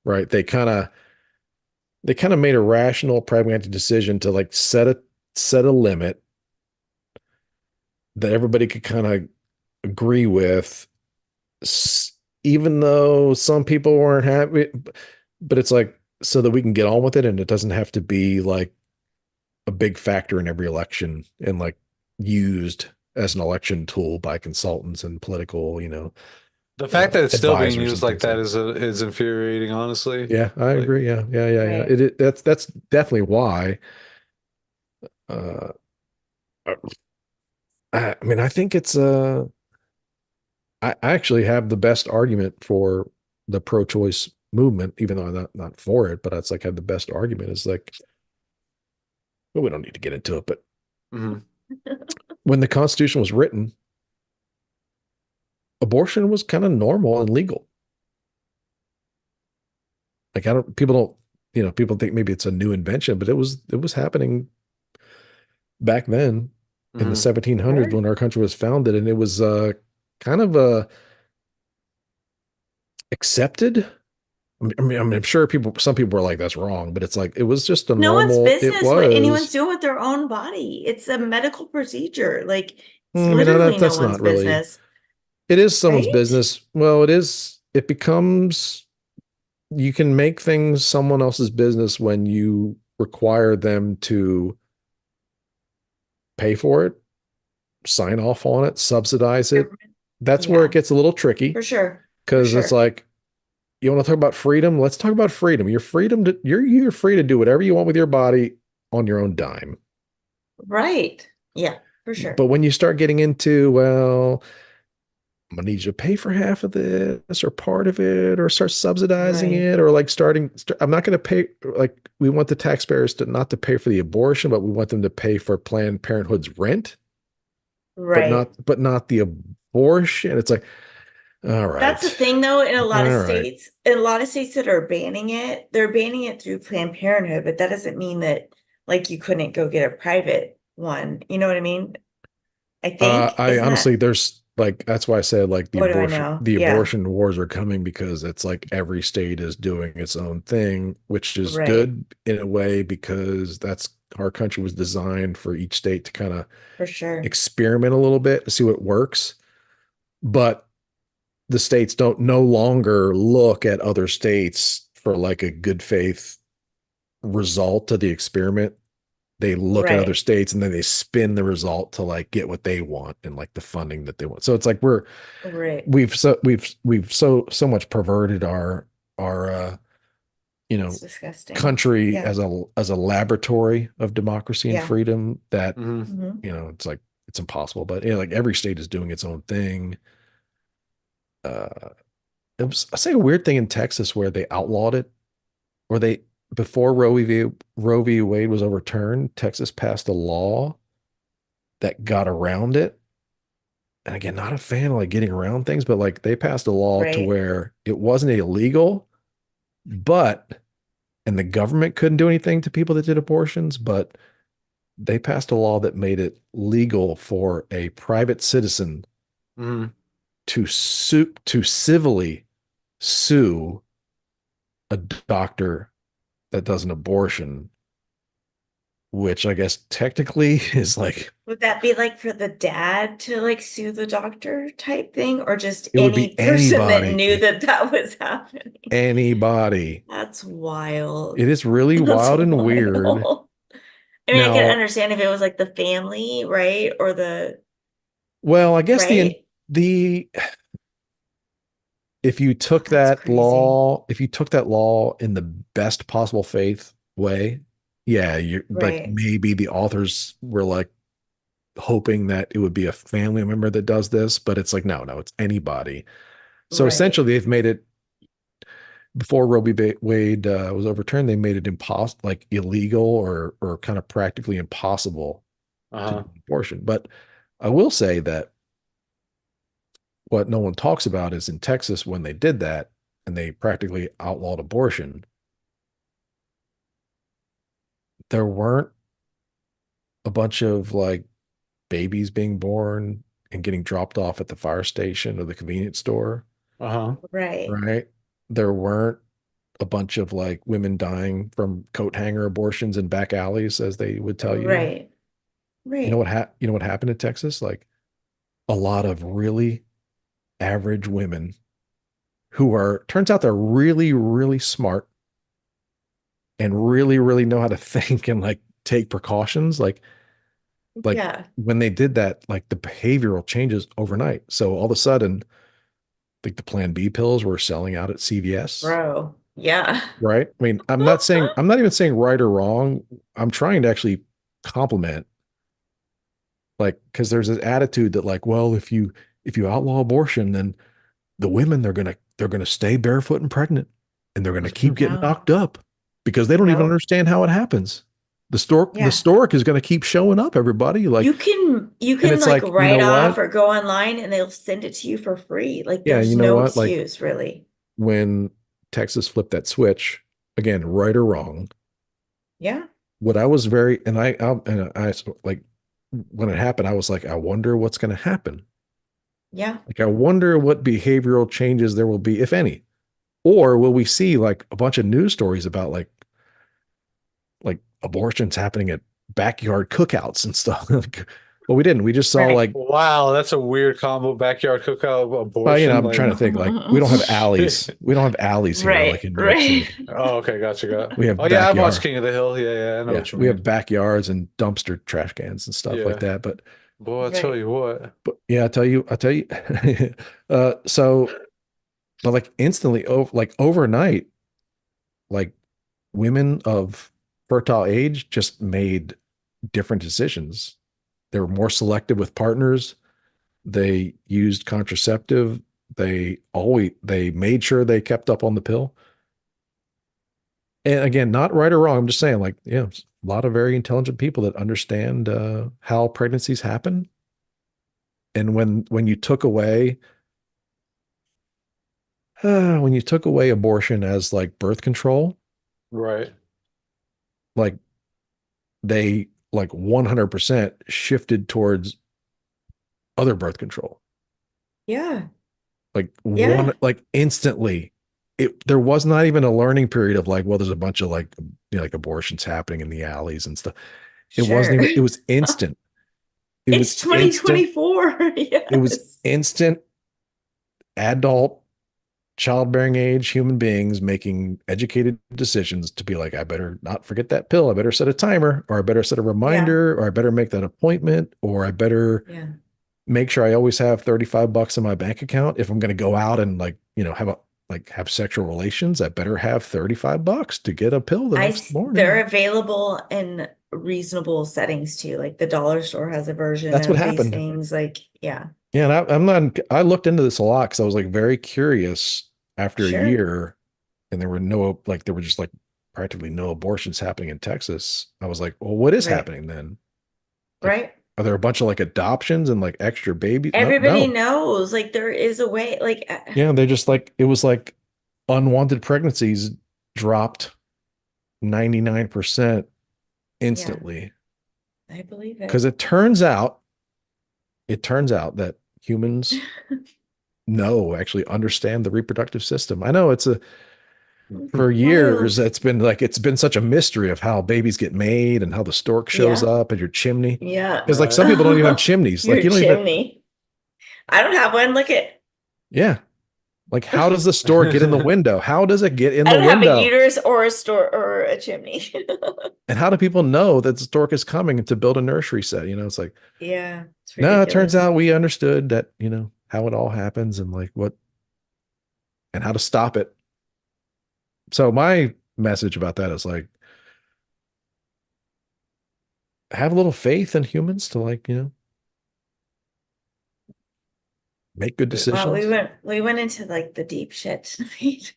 Right? They kind of made a rational, pragmatic decision to like set a limit that everybody could kind of agree with, even though some people weren't happy. But it's like so that we can get on with it, and it doesn't have to be like a big factor in every election and like used as an election tool by consultants and political, The fact that it's still being advisors used and like things that like that. is infuriating, honestly. Yeah, I Like, agree. Yeah, yeah, yeah, yeah. Right. That's definitely why. Uh, I mean, I think it's I actually have the best argument for the pro-choice movement, even though I'm not for it, but it's like I have the best argument is like, well, we don't need to get into it, but mhm. when the Constitution was written, abortion was kind of normal and legal. Like I don't people don't, people think maybe it's a new invention, but it was happening back then in the Mhm. 1700s Sure. when our country was founded, and it was kind of accepted. I'm sure some people were like, that's wrong, but it's like, it was just a No one's normal, it business what anyone's was, doing with their own body. It's a medical procedure. Like, it's I mean, literally no that's one's not really, business, it is someone's right? business. Well, it becomes, you can make things someone else's business when you require them to pay for it, sign off on it, subsidize it. Government. That's where it Yeah, gets a little tricky for sure. For because it's sure. like, you want to talk about freedom? Let's talk about freedom. You're either free to do whatever you want with your body on your own dime. Right. Yeah, for sure. But when you start getting into, well, I'm gonna need you to pay for half of this or part of it, or start subsidizing Right. it, or like I'm not going to pay. Like we want the taxpayers to not to pay for the abortion, but we want them to pay for Planned Parenthood's rent, Right. but not the abortion. It's like, all That's the right, thing though, all right. in a lot of states that are banning it, they're banning it through Planned Parenthood, but that doesn't mean that like you couldn't go get a private one. You know what I mean? I think, I isn't honestly, that there's like that's why I said like what do I know? the Yeah, abortion wars are coming because it's like every state is doing its own thing, which is right. good in a way because that's our country was designed for each state to kind of For sure. experiment a little bit to see what works. But the states don't no longer look at other states for like a good faith result to the experiment. They look at other Right. states and then they spin the result to like get what they want and like the funding that they want. So it's like Right. we've so much perverted our you It's know disgusting. country Yeah. as a laboratory of democracy and Yeah. freedom that Mhm. Hmm. it's like it's impossible. But like every state is doing its own thing. Uh, it was I say a weird thing in Texas where they outlawed it, or they before Roe v. Wade was overturned, Texas passed a law that got around it. And again, not a fan of like getting around things, but like they passed a law to Right. where it wasn't illegal, but and the government couldn't do anything to people that did abortions, but they passed a law that made it legal for a private citizen Mhm. to civilly sue a doctor that does an abortion which I guess technically is like Would that be like for the dad to like sue the doctor type thing, or just it would any be person that knew anybody, that that was happening? anybody. That's wild. It is really That's wild and weird. wild. I mean, I can Now, understand if it was like the family, right? Or the, well, I guess right? the That's crazy. if you took that law in the best possible faith way, yeah, you're like Right. maybe the authors were like hoping that it would be a family member that does this, but it's like no, it's anybody. So Right. essentially, they've made it before Roe v. Wade was overturned. They made it impossible, like illegal or kind of practically impossible to do Uh-huh. an abortion. But I will say that what no one talks about is in Texas when they did that and they practically outlawed abortion, there weren't a bunch of like babies being born and getting dropped off at the fire station or the convenience store, Uh-huh. Right. right? There weren't a bunch of like women dying from coat hanger abortions in back alleys, as they would tell you. Right. Right. You know what happened in Texas? Like a lot of really average women who are turns out they're really, really smart and really, really know how to think and like take precautions. Like Yeah. when they did that, like the behavioral changes overnight. So all of a sudden, like the Plan B pills were selling out at CVS, Bro. Yeah. right? I mean, I'm not even saying right or wrong. I'm trying to actually compliment, like, because there's this attitude that, like, well, if you outlaw abortion, then the women they're gonna stay barefoot and pregnant, and they're gonna keep getting No. knocked up because they don't even No. understand how it happens. The Yeah. stork is gonna keep showing up, everybody. Like, You and can it's like like, you write know off what? or go online and they'll send it to you for free. Like Yeah, you there's know no what? Like excuse really. when Texas flipped that switch, again, right or wrong, Yeah. what I was very, and I like when it happened, I was like, I wonder what's going to happen. Yeah. Like, I wonder what behavioral changes there will be, if any, or will we see like a bunch of news stories about like abortions happening at backyard cookouts and stuff. Like, well, we didn't. We just saw Right. like, Wow, that's a weird combo. Backyard cookout well, you know, abortion. I'm trying Like, to think like we don't have alleys. We don't have alleys here like Right. in New York Right. City. oh, okay, gotcha, got. We have Oh yeah, I've watched backyard. King of the Hill. Yeah, yeah, I know Yeah, what you we have mean. backyards and dumpster trash cans and stuff like Yeah, that. boy, I tell Right. you what. But yeah, I tell you. So, but like instantly, over like overnight, like women of fertile age just made different decisions. They were more selective with partners. They used contraceptive. They made sure they kept up on the pill. And again, not right or wrong. I'm just saying, like, yeah, a lot of very intelligent people that understand how pregnancies happen. And when you took away when you took away abortion as like birth control, Right. like they like 100% shifted towards other birth control. Yeah. Like one Yeah. like instantly. There was not even a learning period of like, well, there's a bunch of like like abortions happening in the alleys and stuff. It wasn't Sure. even, it was instant. It It's was instant. 2024. It was Yes. instant adult childbearing age human beings making educated decisions to be like, I better not forget that pill. I better set a timer, or I better set a Yeah. reminder, or I better make that appointment, or I better Yeah. make sure I always have $35 in my bank account. If I'm going to go out and like, have sexual relations, I better have $35 to get a pill the next They're morning. available in reasonable settings too. Like the dollar store has a version That's what of these happened. things. Like, yeah. Yeah. And I looked into this a lot because I was like very curious after a Sure. year and there were just like practically no abortions happening in Texas. I was like, well, what is Right. happening then? Like, Right. are there a bunch of like adoptions and like extra babies? No, Everybody no. knows like there is a way. Like, Yeah, they're just like it was like unwanted pregnancies dropped 99% yeah, instantly. I believe Because it. it turns out that humans actually understand the reproductive system. I know For Wild. years, it's been such a mystery of how babies get made and how the stork shows Yeah. up at your chimney. Yeah. Because like Right. some people don't even have chimneys. Like Your you don't even, chimney. I don't have one. Look at yeah. Like how does the stork get in the window? How does it get in I the don't have a window? uterus or a store or a chimney. And how do people know that the stork is coming to build a nursery set? It's like, Yeah, it's no, it turns ridiculous. out we understood that, how it all happens and like what and how to stop it. So my message about that is like have a little faith in humans to like, make good Well, we decisions. went we went into like the deep shit tonight.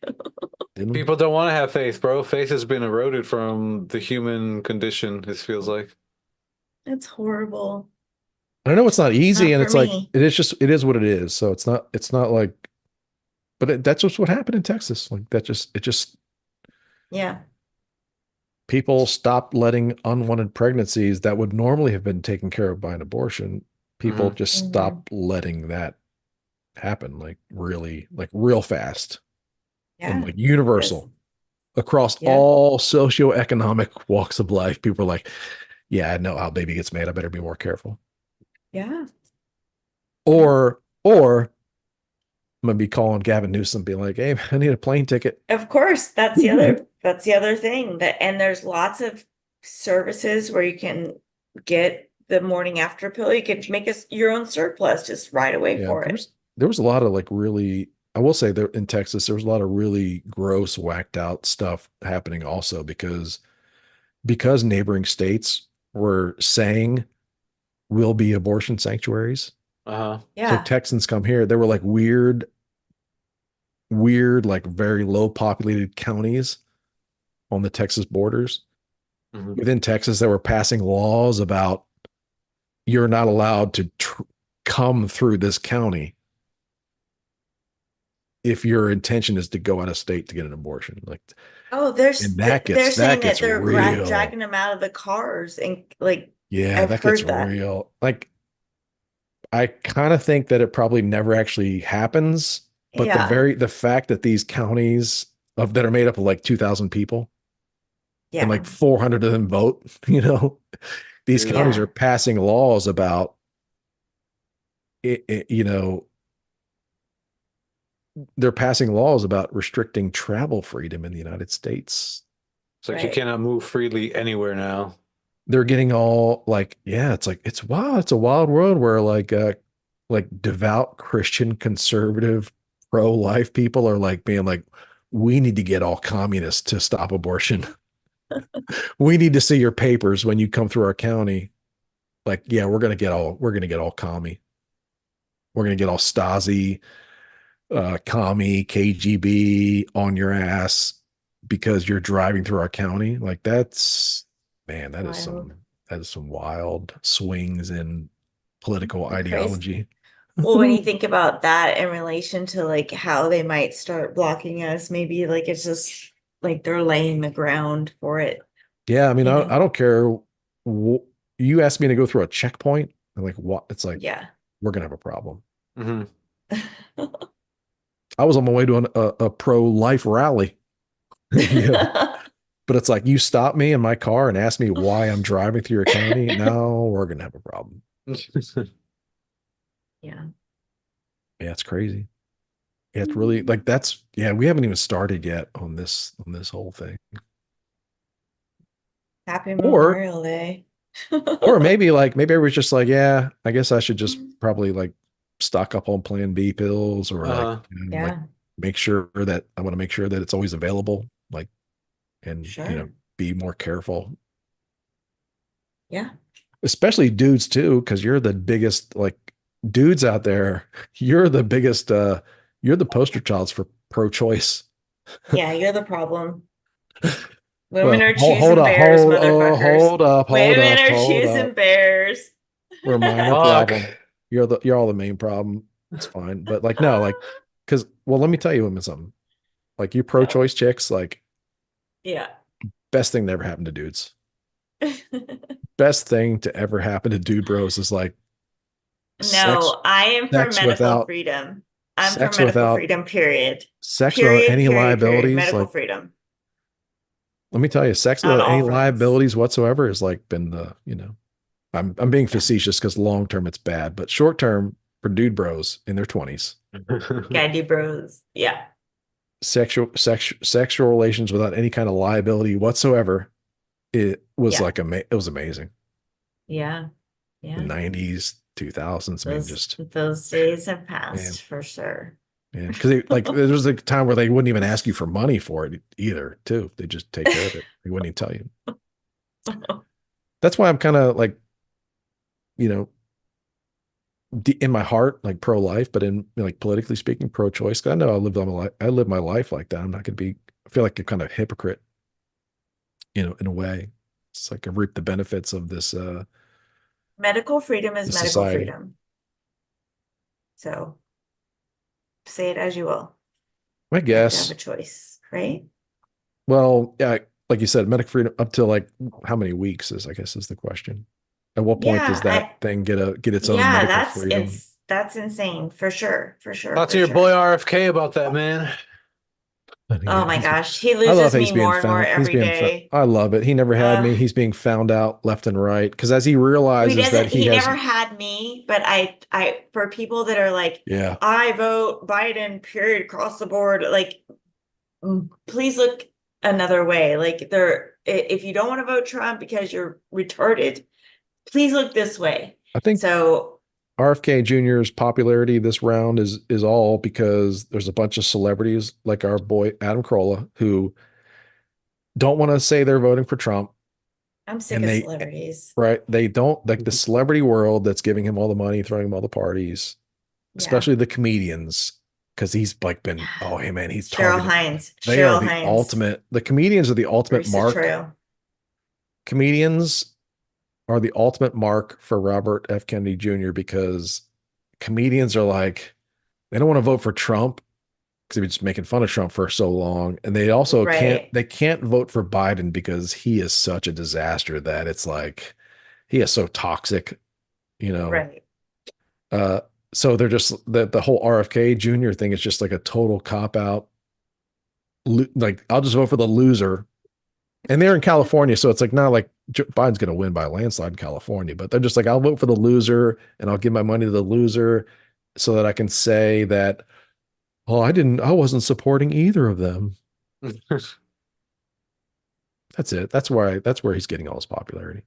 Didn't we? People don't want to have faith, bro. Faith has been eroded from the human condition, it feels like. That's horrible. I know it's not easy Not and for it's like me. it is what it is. So it's not like but that's just what happened in Texas. Like it just Yeah. people stopped letting unwanted pregnancies that would normally have been taken care of by an abortion. People Hmm. just Hmm. stopped letting that happen like really like real fast and Yeah. like This. universal across Yeah. all socioeconomic walks of life. People are like, yeah, I know how baby gets made. I better be more careful. Yeah. Yeah. Or I'm gonna be calling Gavin Newsom, being like, "Hey, I need a plane ticket." Of course, that's the other thing that and there's lots of services where you can get the morning after pill. You can make your own surplus just right away Yeah, for it. there was a lot of like really. I will say there in Texas, there was a lot of really gross, whacked out stuff happening also because neighboring states were saying will be abortion sanctuaries. Uh-huh. So Yeah. Texans come here. There were like like very low populated counties on the Texas borders. Hmm. Within Texas, they were passing laws about you're not allowed to come through this county if your intention is to go out of state to get an abortion. Like, Oh, and they're that saying that gets they're real. dragging them out of the cars and like Yeah, I've that gets heard that. real. Like, I kind of think that it probably never actually happens, but Yeah. the fact that these counties that are made up of like 2,000 people and Yeah. like 400 of them vote, these counties are Yeah. passing laws about they're passing laws about restricting travel freedom in the United States. It's like you Right. cannot move freely anywhere now. They're getting all like, yeah, it's like it's wild. It's a wild world where like devout Christian conservative pro-life people are like being like, we need to get all communists to stop abortion. We need to see your papers when you come through our county. Like, yeah, we're gonna get all commie. We're gonna get all Stasi, commie, KGB on your ass because you're driving through our county. Like that's man, Wild. that is some wild swings in political Crazy. ideology. Well, when you think about that in relation to like how they might start blocking us, maybe like it's just like they're laying the ground for it, Yeah, I mean, you I know? don't care. You asked me to go through a checkpoint, and like what? It's like Yeah. we're gonna have a problem. Hmm. I was on my way to a pro-life rally, but it's like you stop me in my car and ask me why I'm driving through your county. Now we're gonna have a problem. Yeah. Yeah, it's crazy. Yeah, it's really like yeah, we haven't even started yet on this whole thing. Happy Or Memorial Day. maybe everybody's just like, yeah, I guess I should just probably like stock up on Plan B pills or like Uh-huh. like Yeah, make sure that I want to make sure that it's always available, like and sure. be more careful, Yeah. especially dudes too, because you're the biggest like dudes out there. You're the biggest. You're the poster childs for pro-choice. Yeah, you're the problem. Women Well, are choosing bears, motherfuckers. Women are hold choosing up. bears. We're a minor Fuck. problem. You're all the main problem. It's fine. But like no, like because well, let me tell you something. Like you No. pro-choice chicks, like Yeah. best thing that ever happened to dudes. Best thing to ever happen to dude bros is like sex No, I am for sex medical without freedom. I'm for Sex medical without freedom, period. sex without Period, any period, period. liabilities. Medical Like, freedom let me tell you, sex on without any all fronts. liabilities whatsoever has like been the, I'm being Yeah. facetious because long term it's bad, but short term for dude bros in their 20s, Guy bros. Yeah. sexual relations without any kind of liability whatsoever, it was Yeah. like it was amazing. Yeah. The Yeah. 90s, 2000s, I mean, just Those days have man, passed for sure. man, because like there was a time where they wouldn't even ask you for money for it either, too. They just take care of it. They wouldn't even tell you. That's why I'm kind of like, you know, in my heart, like pro life, but in like politically speaking, pro choice. Cause I know I live my life like that. I'm not going to be, I feel like a kind of hypocrite, in a way. It's like I reap the benefits of Medical freedom is this medical society. freedom. So say it as you will. I You have to have guess. a choice, right? Well, yeah, like you said, medical freedom up to like how many weeks I guess is the question. At what point does Yeah, that thing get its own yeah, medical freedom? that's insane for sure, for sure, Talk to for your boy sure. RFK about that, man. Oh Yeah, my gosh, he I love loses how me he's being more and more found. He's every being found. day. I love it. He never had me. He's being found out left and right. Because as he He realizes that doesn't, he he has, never had me, but for people that are like, yeah, I vote Biden, period, across the board, like, please look another way. Like, if you don't want to vote Trump because you're retarded, please look this way. I think So, RFK Jr.'s popularity this round is all because there's a bunch of celebrities like our boy Adam Carolla who don't want to say they're voting for Trump, I'm sick and of they celebrities. right they don't like the celebrity world that's giving him all the money, throwing him all the parties, Yeah. especially the comedians, because he's like been, oh hey man, he's Cheryl targeted. Hines, They are Cheryl the Hines, ultimate. The comedians are the ultimate Teresa mark. Trail. Comedians are the ultimate mark for Robert F. Kennedy Jr. because comedians are like they don't want to vote for Trump because they've been just making fun of Trump for so long, and they also Right, can't vote for Biden because he is such a disaster that it's like he is so toxic, you know. right. Uh, so they're just the whole RFK Jr. thing is just like a total cop out. Like I'll just vote for the loser, and they're in California, so it's like not like Biden's going to win by a landslide in California, but they're just like I'll vote for the loser and I'll give my money to the loser so that I can say that oh I wasn't supporting either of them. That's it. That's where he's getting all his popularity.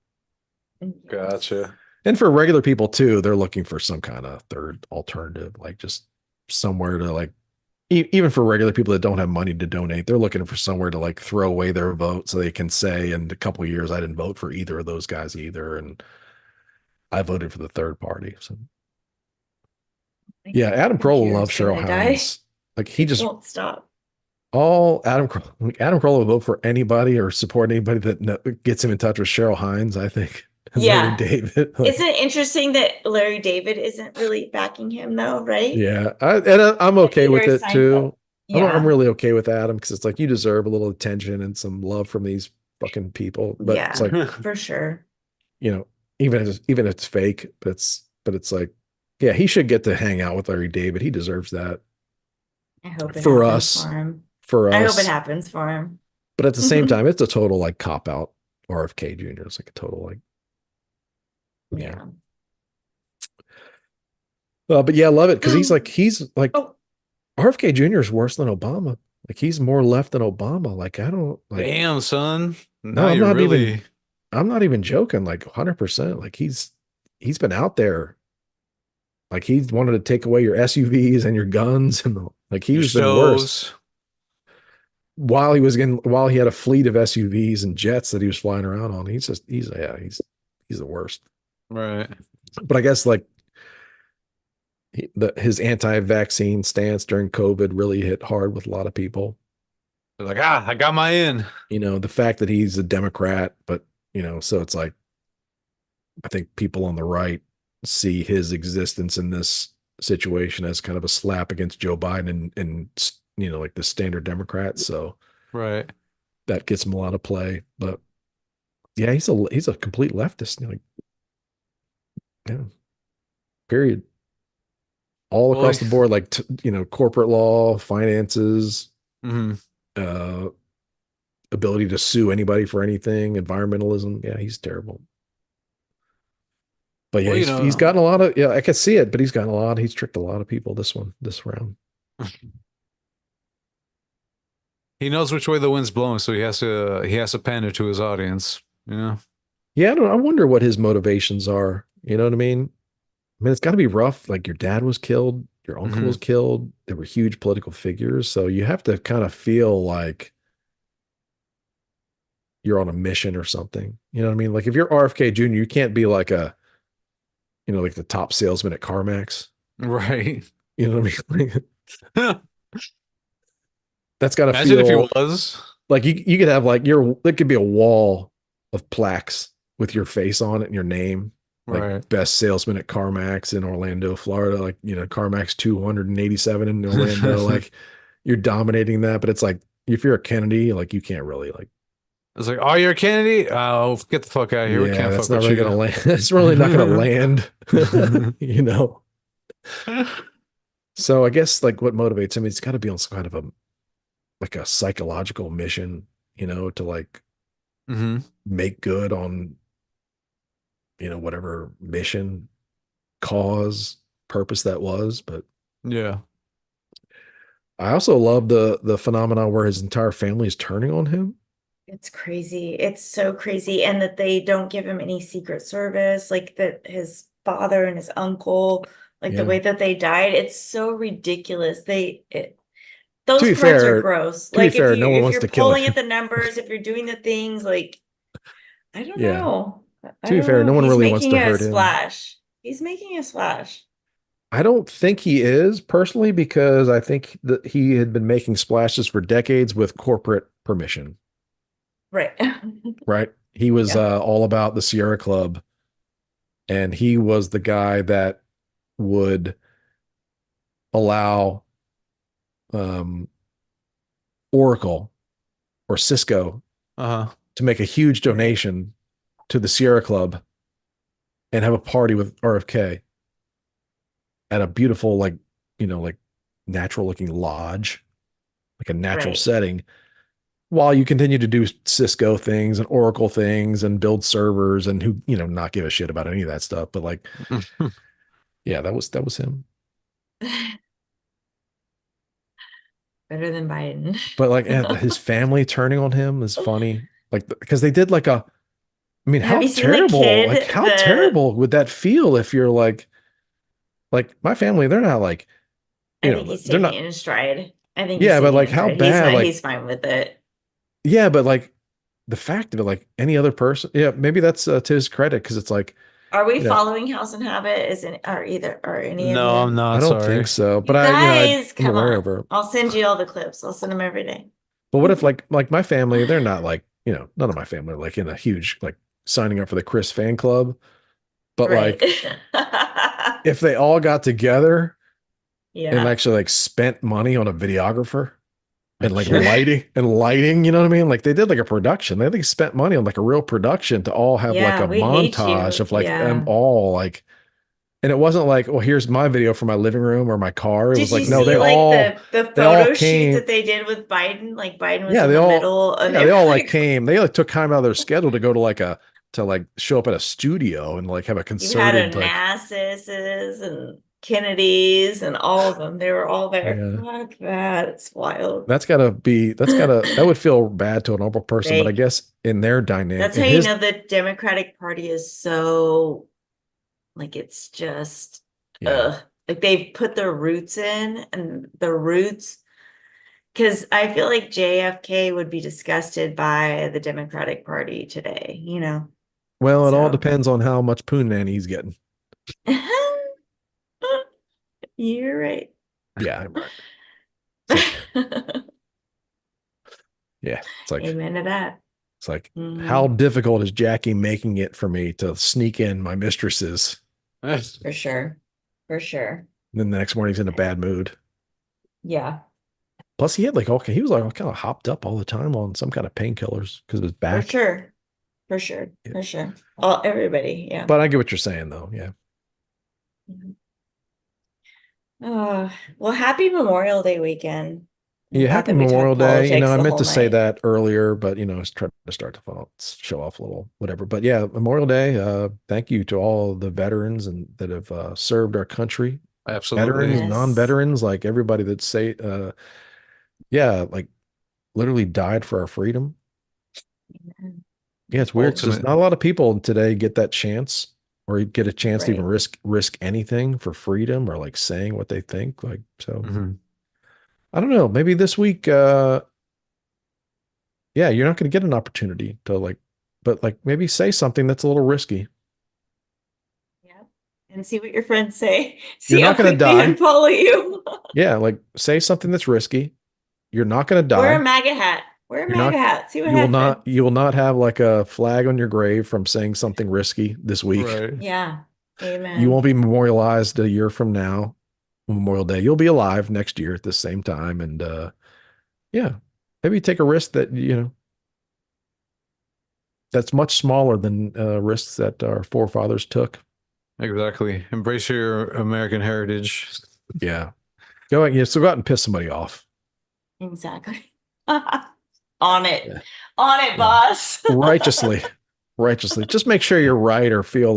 Yes. Gotcha. And for regular people too, they're looking for some kind of third alternative, like just somewhere to like even for regular people that don't have money to donate, they're looking for somewhere to like throw away their vote so they can say in a couple of years I didn't vote for either of those guys either, and I voted for the third party. So My yeah, Adam Carolla loves computer's Cheryl gonna die. Hines. Like he It just won't stop. all Adam Carolla will vote for anybody or support anybody that gets him in touch with Cheryl Hines. I think and Larry Yeah. David. Isn't Like it interesting that Larry David isn't really backing him though, right? yeah, I'm And okay neither with is it Seinfeld. too. I'm Yeah. really okay with Adam because it's like you deserve a little attention and some love from these fucking people. But it's Yeah, like for sure. you know, even if it's fake, but it's like yeah, he should get to hang out with Larry David. He deserves that I hope it for happens for us, him. for I hope it us. happens for him. But at the same time, it's a total like cop out. RFK Jr. It's like a total like yeah. Yeah. But yeah, I love it because he's like Oh, RFK Jr. is worse than Obama. Like he's more left than Obama. Like I don't like Damn, son. Now no, you're really I'm not even joking. Like 100%. Like he's been out there. Like he wanted to take away your SUVs and your guns and like your he's been worse. stoves. While he had a fleet of SUVs and jets that he was flying around on. He's the worst. Right. But I guess like his anti-vaccine stance during COVID really hit hard with a lot of people. They're like, I got my in. The fact that he's a Democrat, but so it's like I think people on the right see his existence in this situation as kind of a slap against Joe Biden and like the standard Democrats. So Right. that gets him a lot of play. But yeah, he's a complete leftist. Like, yeah, period. all Well, across the board, like corporate law, finances, mhm. uh, ability to sue anybody for anything, environmentalism. Yeah, he's terrible. But yeah, Well, he's gotten a lot of I can see it, but he's tricked a lot of people this round. he knows which way the wind's blowing, so he has to pander to his audience. Yeah. Yeah, I wonder what his motivations are. You know what I mean? I mean, it's got to be rough. Like your dad was killed, your uncle Hmm. was killed. They were huge political figures, so you have to kind of feel like you're on a mission or something. You know what I mean? Like if you're RFK Jr., you can't be like like the top salesman at CarMax. Right. You know what I mean? Like, that's got to Imagine if he feel was. like you could have like there could be a wall of plaques with your face on it and your name, like Right. best salesman at CarMax in Orlando, Florida, like CarMax 287 in Orlando, like you're dominating that, but it's like if you're a Kennedy, like you can't really like It's like, oh, you're a Kennedy? Oh, get the fuck out of here. We yeah, can't that's fuck not with really you. gonna land. That's really not gonna land. you know. So I guess like what motivates him, it's got to be on some kind of a like a psychological mission, to like Hmm. make good on whatever mission, cause, purpose that was. But Yeah. I also love the phenomenon where his entire family is turning on him. It's crazy. It's so crazy. And that they don't give him any secret service, like that his father and his uncle, like the Yeah. way that they died, it's so ridiculous. To Those be parts are fair, gross. to be Like fair, no one if wants you're to kill pulling at him. the numbers, if you're doing the things like I don't Yeah. know. I To be don't fair, know. no one He's really wants making to a hurt him. splash. He's making a splash. I don't think he is personally because I think that he had been making splashes for decades with corporate permission, Right. right? He was Yeah. all about the Sierra Club, and he was the guy that would allow um, Oracle or Cisco Uh-huh. to make a huge Right. donation to the Sierra Club and have a party with RFK at a beautiful, like natural looking lodge, like a natural Right. setting, while you continue to do Cisco things and Oracle things and build servers and who, not give a shit about any of that stuff. But like, yeah, that was him. Better than Biden. But like his family turning on him is funny. Like because they did like I mean, Have you seen the kid? how terrible would that feel if you're like my family, they're not like, I think he's they're taking it not, in stride. I think he's yeah, but taking it like in how stride. He's bad, not, like, he's fine with it. yeah, but like the fact of it, like any other person, yeah, maybe that's to his credit because it's like, Are we you know, following House and Habit? Are any of No, I'm you? I not don't think sorry. so, but You guys, I'm come aware on. of her. I'll send you all the clips. I'll send them every day. But what if like my family, they're not like, none of my family are like in a huge, like signing up for the Chris fan club. But Right. like if they all got together and Yeah, actually like spent money on a videographer and like sure. lighting, you know what I mean? Like they did like a production. They spent money on like a real production to all have like Yeah, a we hate montage you. of like them Yeah. all like, and it wasn't like, well, here's my video for my living room or my car. It was Did you like, no, see like the they all photo shoot came. that they did with Biden? Like Biden was Yeah, in the middle and yeah, they they were all like like came. They like took time out of their schedule to go to to like show up at a studio and like have a you had concerted like, Onassis's and Kennedy's and all of them. They were all there. yeah. Fuck that. It's wild. That would feel bad to a normal person, but I They guess in their dynamic, That's in how you his, know the Democratic Party is so like it's just yeah. like they've put their roots in and the roots because I feel like JFK would be disgusted by the Democratic Party today, you know. Well, it all So depends on how much poon nanny he's getting. you're right. Yeah, I'm right. It's like, yeah, Amen to that. it's like, how Mhm. difficult is Jackie making it for me to sneak in my mistresses? For sure. For sure. And then the next morning he's in a bad mood. Yeah, Plus, he had like okay, he was like kind of hopped up all the time on some kind of painkillers because of his for back. sure. For sure. Yeah. For sure. All everybody, yeah. But I get what you're saying though. Yeah. Mhm. Well, happy Memorial Day weekend. Yeah, Not happy that we Memorial talk Day. politics I the meant whole to say night. that earlier, but it's trying to start to show off a little, whatever. But yeah, Memorial Day. Thank you to all the veterans and that have served our country. Veterans, Absolutely. Yes. non-veterans, like everybody that yeah, like literally died for our freedom. Yeah, it's weird because Ultimate. not a lot of people today get that chance or get a chance to even Right. risk anything for freedom or like saying what they think. Like, so Mhm. I don't know. Maybe this week, yeah, you're not going to get an opportunity to like, but like maybe say something that's a little risky. Yeah. And see what your friends say. You're See how not going to quick they die. unfollow you. Yeah, like say something that's risky. You're not going to Wear a die. MAGA hat. Wear a You're MAGA not, hat. See what you will not, happens. you will not have like a flag on your grave from saying something risky this week. Right. Yeah. You won't Amen. be memorialized a year from now, Memorial Day. You'll be alive next year at the same time. And yeah, maybe take a risk that, that's much smaller than risks that our forefathers took. Exactly. Embrace your American heritage. Yeah. Go out, yeah, so go out and piss somebody off. Exactly. On it. Yeah. On it, Yeah. boss. Righteously. Righteously. Just make sure you're right or feel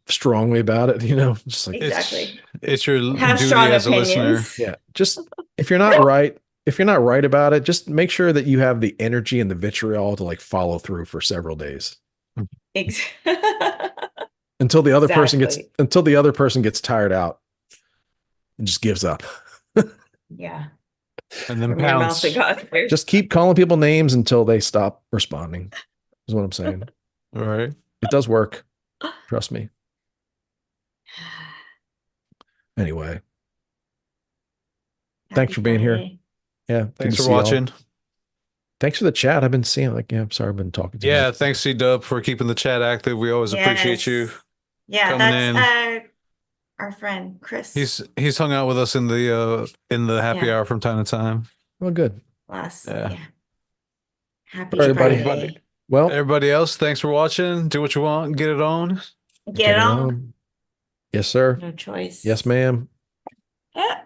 strongly about it, just like, It's Exactly. it's your Have duty strong as a listener. opinions. yeah, just if you're not right, if you're not right about it, just make sure that you have the energy and the vitriol to like follow through for several days Ex- Exactly. until the other person gets tired out and just gives up. Yeah. And then From your mouth to pounce. God's ears. Just keep calling people names until they stop responding, is what I'm saying. All right. It does work. Trust me. Anyway, thanks Happy for being here. Friday. Yeah, good Thanks to for see y'all. watching. Thanks for the chat. I've been seeing like, yeah, I'm sorry, I've been talking too Yeah, much. thanks C-Dub for keeping the chat active. We always appreciate you Yes. Yeah, coming that's in. our friend Chris. He's hung out with us in the happy Yeah. hour from time to time. Well, good. Yeah. Yeah. All right, Happy everybody. Friday. Well, Everybody else, thanks for watching. Do what you want, get it on. Get get it on. on. Yes, sir. No Yes, choice. ma'am. Yeah.